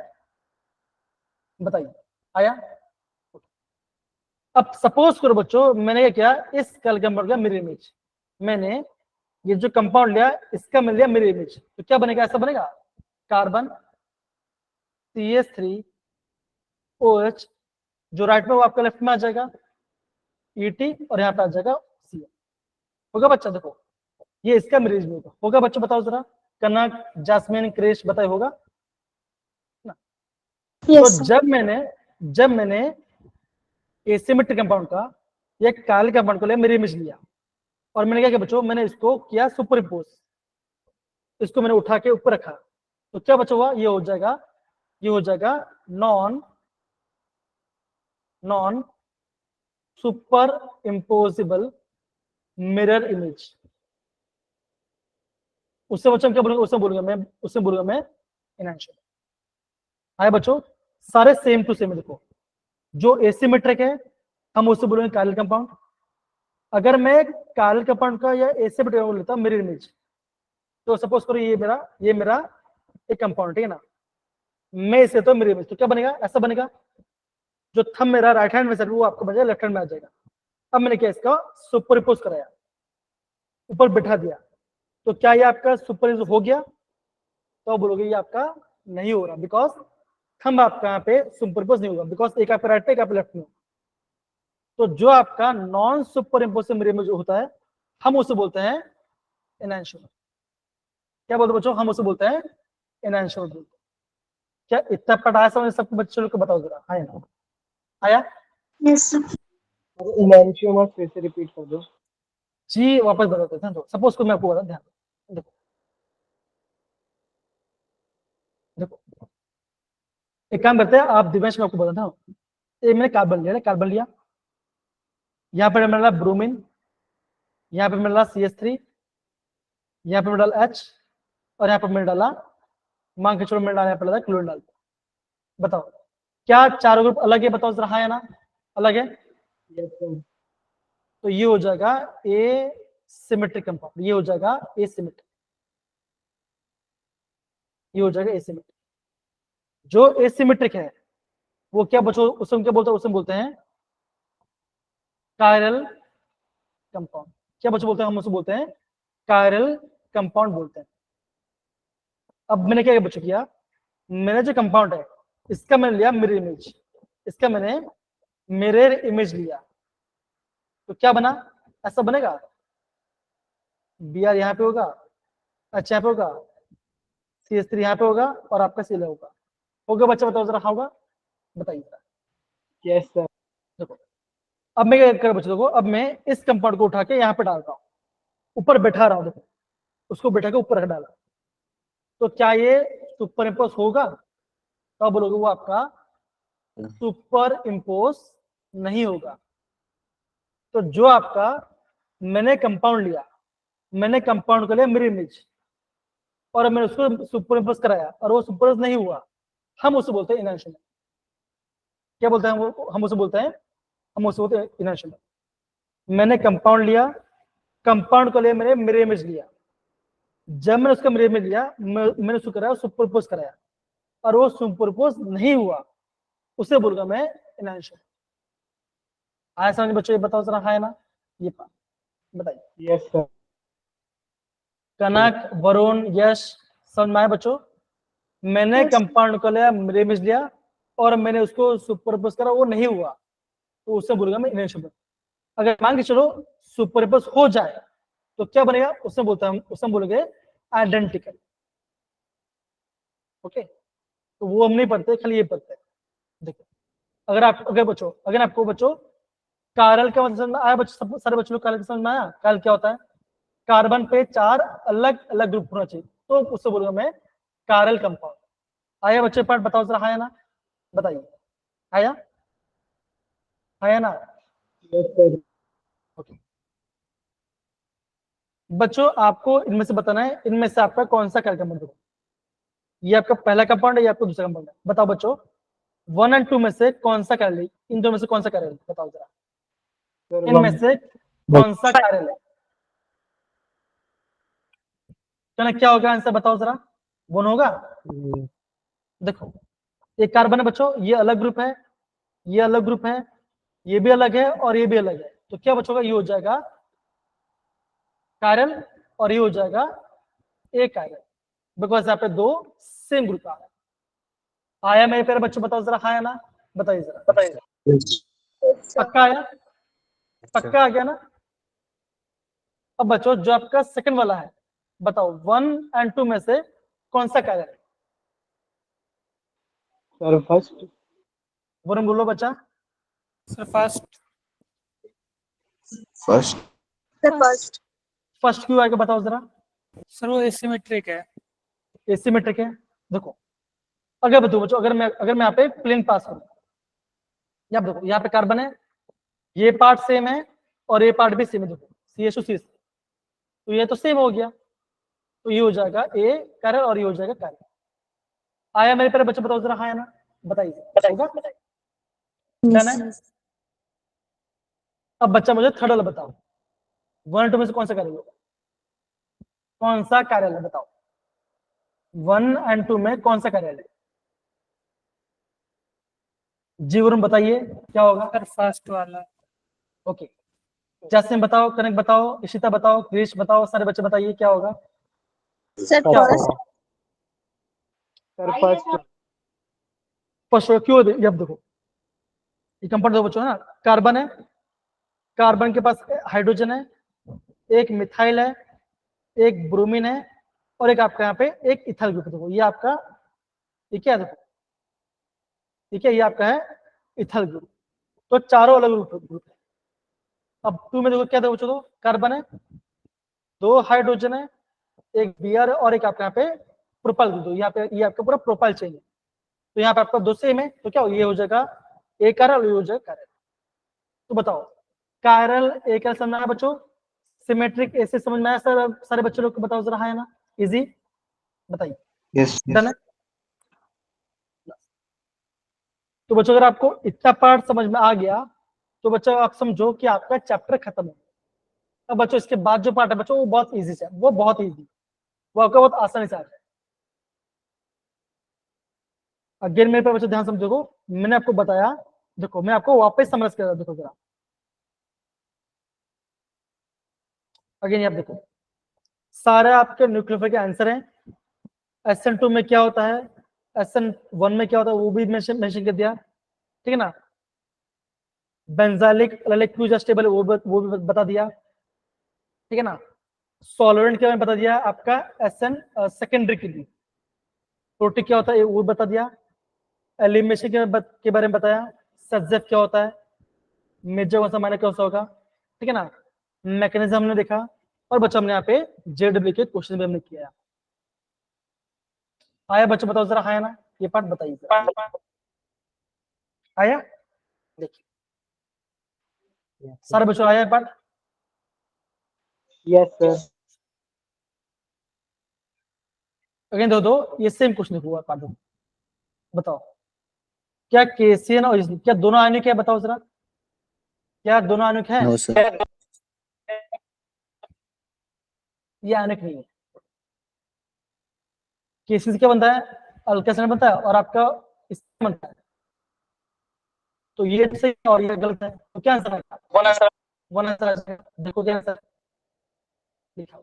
बताइए, आया? अब सपोज करो बच्चों, मैंने क्या किया, इस कल कंपाउंड का मिरर इमेज, मैंने ये जो कंपाउंड लिया इसका मिल लिया मिरर इमेज, तो क्या बनेगा, ऐसा बनेगा, कार्बन CH3OH, जो राइट में वो आपका लेफ्ट में आ जाएगा ET, और यहाँ पे आ जाएगा CH। होगा बच्चा? देखो ये इसका मिरर इमेज होगा बच्चों, बताओ जरा, कनक, जास्मिन, क्रेश, बताइए, होगा ना? Yes, तो sir. जब मैंने एसिमेट्रिक कंपाउंड का या काले कंपाउंड को लिया, मिरर इमेज लिया, और मैंने क्या किया बच्चों, मैंने इसको किया सुपर इम्पोज, इसको मैंने उठा के ऊपर रखा, तो क्या बच्चा हुआ, ये हो जाएगा non super imposable mirror image. उससे बच्चों क्या बोलूंगा, उससे बोलूंगा मैं इनएंशियल। आए बच्चों, सारे सेम टू सेम। देखो जो एसिमेट्रिक है हम उससे बोलेंगे कायरल कंपाउंड। अगर मैं कायरल कंपाउंड का या एसिमेट्रिक बोल लेता मिरर इमेज, तो सपोज करो ये मेरा एक कंपाउंड, ठीक है ना, मैं इसे तो मिरर इमेज, तो क्या बनेगा, ऐसा बनेगा, जो थंब मेरा राइट हैंड में सर वो आपको बनेगा लेफ्ट हैंड में आ जाएगा। अब मैंने क्या इसका सुपर इम्पोज कराया, ऊपर बैठा दिया, तो क्या ये आपका सुपर इम्पोज हो गया? तो बोलोगे ये आपका नहीं हो रहा, बिकॉज थंब आपका यहाँ पे सुपर इम्पोज नहीं होगा, बिकॉज एक आपका राइट पे एक आपका लेफ्ट में। तो जो आपका non super impose mirror image होता है हम उसे बोलते हैं एनहांसमेंट। क्या बोलते बच्चों, हम उसे बोलते हैं एनहांसमेंट बोलते हैं। क्या इतना पढ़ाया समझ सबको बच्चों लोग को बताओ जरा, आया ना? आया? Yes, sir. इनएंशियोमर फिर से रिपीट कर दो जी, वापस बताते हैं। तो सपोज को मैं आपको बता, ध्यान देखो, देखो एक काम करते हैं, आप दिवेश में आपको बताता हूँ, ये मैंने कार्बन लिया, यहाँ पर मैंने डाला ब्रोमीन, यहाँ पे मैंने डाला CH3, यहाँ पे मैंने डाला H, और यहाँ पे मैंने डाला, मान के चलो मैंने डाला यहाँ पे डाला क्लोरीन डाल। बताओ क्या चारों ग्रुप अलग है? बताओ जरा, हाँ या ना? अलग है। तो ये हो जाएगा एसिमेट्रिक कंपाउंड, ये हो जाएगा एसिमेट्रिक, ये हो जाएगा एसिमेट्रिक। जो एसिमेट्रिक है वो क्या बच्चों, उसमें क्या बोलते हैं, उसमें बोलते हैं कायरल कंपाउंड। क्या बच्चों बोलते हैं, हम उसे बोलते हैं कायरल कंपाउंड बोलते हैं। अब मैंने क्या बच्चों किया, मैंने जो कंपाउंड है इसका मैंने लिया मिरर इमेज, इसका मैंने मिरर इमेज लिया, तो क्या बना, ऐसा बनेगा, Br यहाँ पे होगा, H यहाँ पे होगा, CH3 यहाँ पे होगा, और आपका Cl होगा बच्चा? बताओ जरा, हाँ होगा? बताइए। Yes sir. देखो अब मैं क्या कर बच्चों, देखो अब मैं इस कंपाउंड को उठा के यहाँ पे डाल रहा हूँ, ऊपर बैठा रहा हूँ, देखो उसको बैठा के ऊपर रख डाला, तो क्या ये सुपर इम्पोज होगा? तो बोलोगे वो आपका सुपर इम्पोज नहीं होगा। तो जो आपका मैंने कंपाउंड लिया, मैंने कंपाउंड को लिया मिरर इमेज, और मैंने उसको सुपर इम्पोज कराया और वो सुपर नहीं हुआ, हम उसे बोलते हैं इनहांसमेंट। क्या बोलते हैं हम उसे बोलते हैं इनहांसमेंट। मैंने कंपाउंड लिया, कंपाउंड को लिया मैंने मिरर इमेज लिया, जब मैंने उसका मिरर इमेज लिया मैंने उसको कराया सुपरपोज कराया और वो सुपरपोज नहीं हुआ, उसे बोलूंगा मैं इनहांसमेंट। आया समझ बच्चों? ये बताओ जरा, हाँ है ना? ये बताइए। Yes sir. कनक, वरुण, यश, समझ में आया बच्चों? मैंने कंपाउंड को लिया, रेमिज लिया और मैंने उसको सुपरपोज करा, वो नहीं हुआ तो उससे बोलूंगा मैं इनवेरिएंट शब्द। अगर मान के चलो सुपरपोज हो जाए तो क्या बनेगा? उसमें बोलता है, उसमें बोलोगे आइडेंटिकल। ओके, तो वो हम नहीं पढ़ते, खाली ये पढ़ते हैं। देखो, अगर आपको बच्चों कारल का मतलब समझ में आया? बच्चों, सारे बच्चों को कारल समझ में आया? कारल क्या होता है? कार्बन पे 4 अलग अलग ग्रुप होना चाहिए, तो उससे बोलूंगा मैं कारल कंपाउंड। आया बच्चे? पार्ट बताओ जरा, हाँ या ना? बताइए, आया? आया ना? ओके बच्चों, आपको इनमें से बताना है, इनमें से आपका कौन सा कारल कंपाउंड है। ये आपका पहला कंपाउंड है, ये आपका दूसरा कंपाउंड है। बताओ बच्चों, 1 और 2 में से कौन सा कारल है? इन दोनों में से कौन सा कारल है? बताओ जरा, इनमें से कौन सा कारल है? चलो क्या होगा आंसर? बताओ जरा, 1 होगा? देखो, एक कार्बन है बच्चों, ये अलग ग्रुप है, ये अलग ग्रुप है, ये भी अलग है और ये भी अलग है, तो क्या बच्चों का? ये हो जाएगा कारल और ये हो जाएगा एक कारल, बिकॉज यहाँ पे 2 सेम ग्रुप आ रहा है। आया मेरे प्यारे बच्चों? बताओ जरा, हाँ या ना? बताइए जरा, बताइए। पक्का आया? पक्का आ गया ना? अब बच्चों जो आपका सेकंड वाला है, बताओ 1 और 2 में से कौन सा कारल है? Sir first. वरुण बोलो बच्चा। Sir first. फर्स्ट। फर्स्ट क्यों आएगा? बताओ जरा। सर वो एसिमेट्रिक है। एसिमेट्रिक है। देखो, अगर बताओ बच्चों, अगर मैं यहाँ पे प्लेन पास करूं, यहाँ देखो, यहाँ पे कार्बन है, ये पार्ट सेम है और ये पार्ट भी सेम है। देखो CH2CH, तो ये तो सेम हो गया, तो ये हो जाएगा ए कारल और ये हो जाएगा कारल। आया मेरे प्यारे बच्चे? बताओ जरा, हाँ या ना? बताइए, होगा? डन है? अब बच्चा मुझे थर्ड वाला बताओ, 1 और 2 में से कौन सा कारल होगा? कौन सा कारल है? बताओ, 1 और 2 में कौन सा कारल है? जी वरुण बताइए, क्या होगा? सर फर्स्ट वाला। ओके, जैसे बताओ, कनक बताओ, इशिता बताओ, क्रिश बताओ, सारे बच्चे बताइए क्या होगा? सर क्या होगा? फर्स्ट। Sir first. फर्स्ट क्यों? ये अब देखो, ये कंपाउंड दो बच्चों है ना, कार्बन है, कार्बन के पास हाइड्रोजन है, एक मिथाइल है, एक ब्रोमीन है और एक आपका यहाँ पे एक इथाइल ग्रुप है। देखो ये आपका, ये क्या है? देखो ठीक है, ये आपका है इथाइल ग्रुप, तो चारों अलग ग्रुप है। अब 2 में देखो क्या देखो बच्चों, कार्बन है, 2 हाइड्रोजन है, एक Br है और एक आपका यहाँ पे प्रोपाइल ग्रुप। यहाँ पे ये आपका पूरा प्रोपाइल चेन है, तो यहाँ पे आपका 2 सेम है, तो क्या हो? ये हो जाएगा एक कारल और ये हो जाएगा कारल। तो बताओ, कारल एक कारल समझ में आया बच्चों? सिमेट्रिक ऐसे समझ में आया सारे बच्चों लोग को? बताओ जरा, हाँ है ना? इजी? बताइए। यस। डन है? तो बच्चों अगर आपको इतना पार्ट समझ में आ गया तो बच्चों आप समझो कि आपका चैप्टर खत्म है। अब बच्चों इसके बाद जो पार्ट है बच्चों, वो बहुत इजी है, वो बहुत इजी, वो आपका बहुत आसानी से आ जाए। अगेन मेरे पे बच्चों ध्यान समझो, मैंने आपको बताया, देखो मैं आपको वापस समझ कर देखो जरा। अगेन आप देखो, सारे आपके न्यूक्लियोफाइल के आंसर हैं। SN2 में क्या होता है, SN1 में क्या होता है, वो भी मेंशन कर दिया, ठीक है ना। बेंजाइलिक एल्डिहाइड क्यों स्टेबल है, वो भी बता दिया, ठीक है ना। सॉल्वेंट क्या बता दिया आपका, SN सेकेंडरी के लिए। प्रोटीन क्या होता है वो बता दिया, एलिमिनेशन के बारे में बताया, सब्जेक्ट क्या होता है, मेजर कौन सा माइनर कौन सा होगा, ठीक है ना। मैकेनिज्म हमने देखा और बच्चों हमने यहाँ पे JW के क्वेश्चन भी हमने किया। आया बच्चों? बताओ जरा, आया ना? ये पार्ट बताइए, आया? देखिए सारे बच्चों आया पार्ट? Yes sir. अगेन दो ये सेम क्वेश्चन हुआ पार्ट दो। बताओ, क्या KCN और क्या दोनों आयनिक है? बताओ जरा, क्या दोनों आयनिक है? No sir. ये आयनिक नहीं है। KCN से क्या बनता है? अल्काइल बनता है और आपका इससे बनता है, तो ये सही और ये गलत है, तो क्या आंसर आएगा? One answer. देखो क्या आंसर लिखा,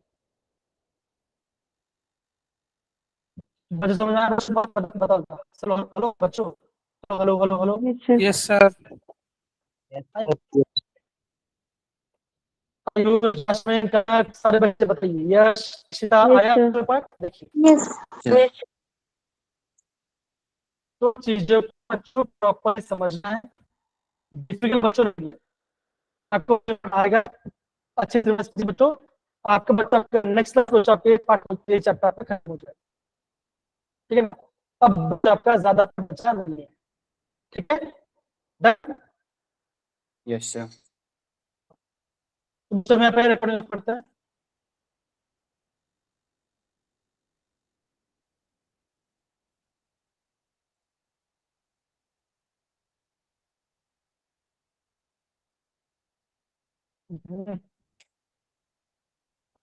बच्चों समझ में आया? बताओ चलो, हेलो बच्चों, hello hello hello. Yes sir. Jasmine, Kanak, सारे बच्चे बताइए। यश, शिता, आया आपके पास? देखिए Yes. तो चीजों को बच्चों प्रॉपर समझना है, डिफिकल्ट बच्चों नहीं है। आपको आएगा अच्छे से समझ बच्चों, आपका बच्चा नेक्स्ट क्लास आपके पार्ट में चैप्टर पे खत्म हो जाए, ठीक है ना? अब बच्चा आपका ज्यादा बच्चा नहीं है, ठीक है? डन। Yes sir. तो मैं पहले पढ़ते हैं।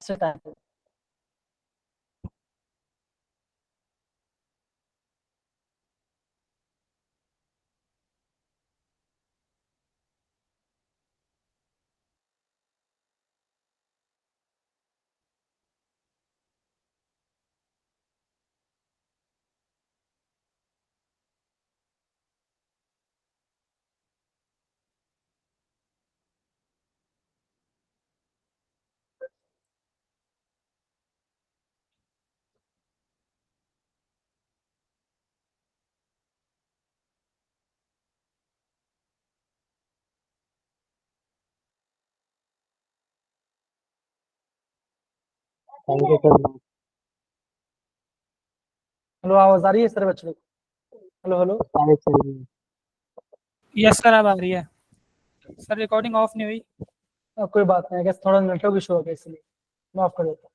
टाइम पे थैंक यू सर। हेलो, आवाज आ रही है सर बच्चों? Hello hello. यस सर अब आ रही है सर। रिकॉर्डिंग ऑफ नहीं हुई। कोई बात नहीं, I guess थोड़ा नेटवर्क इशू हो गया इसलिए मैं ऑफ कर देता हूँ।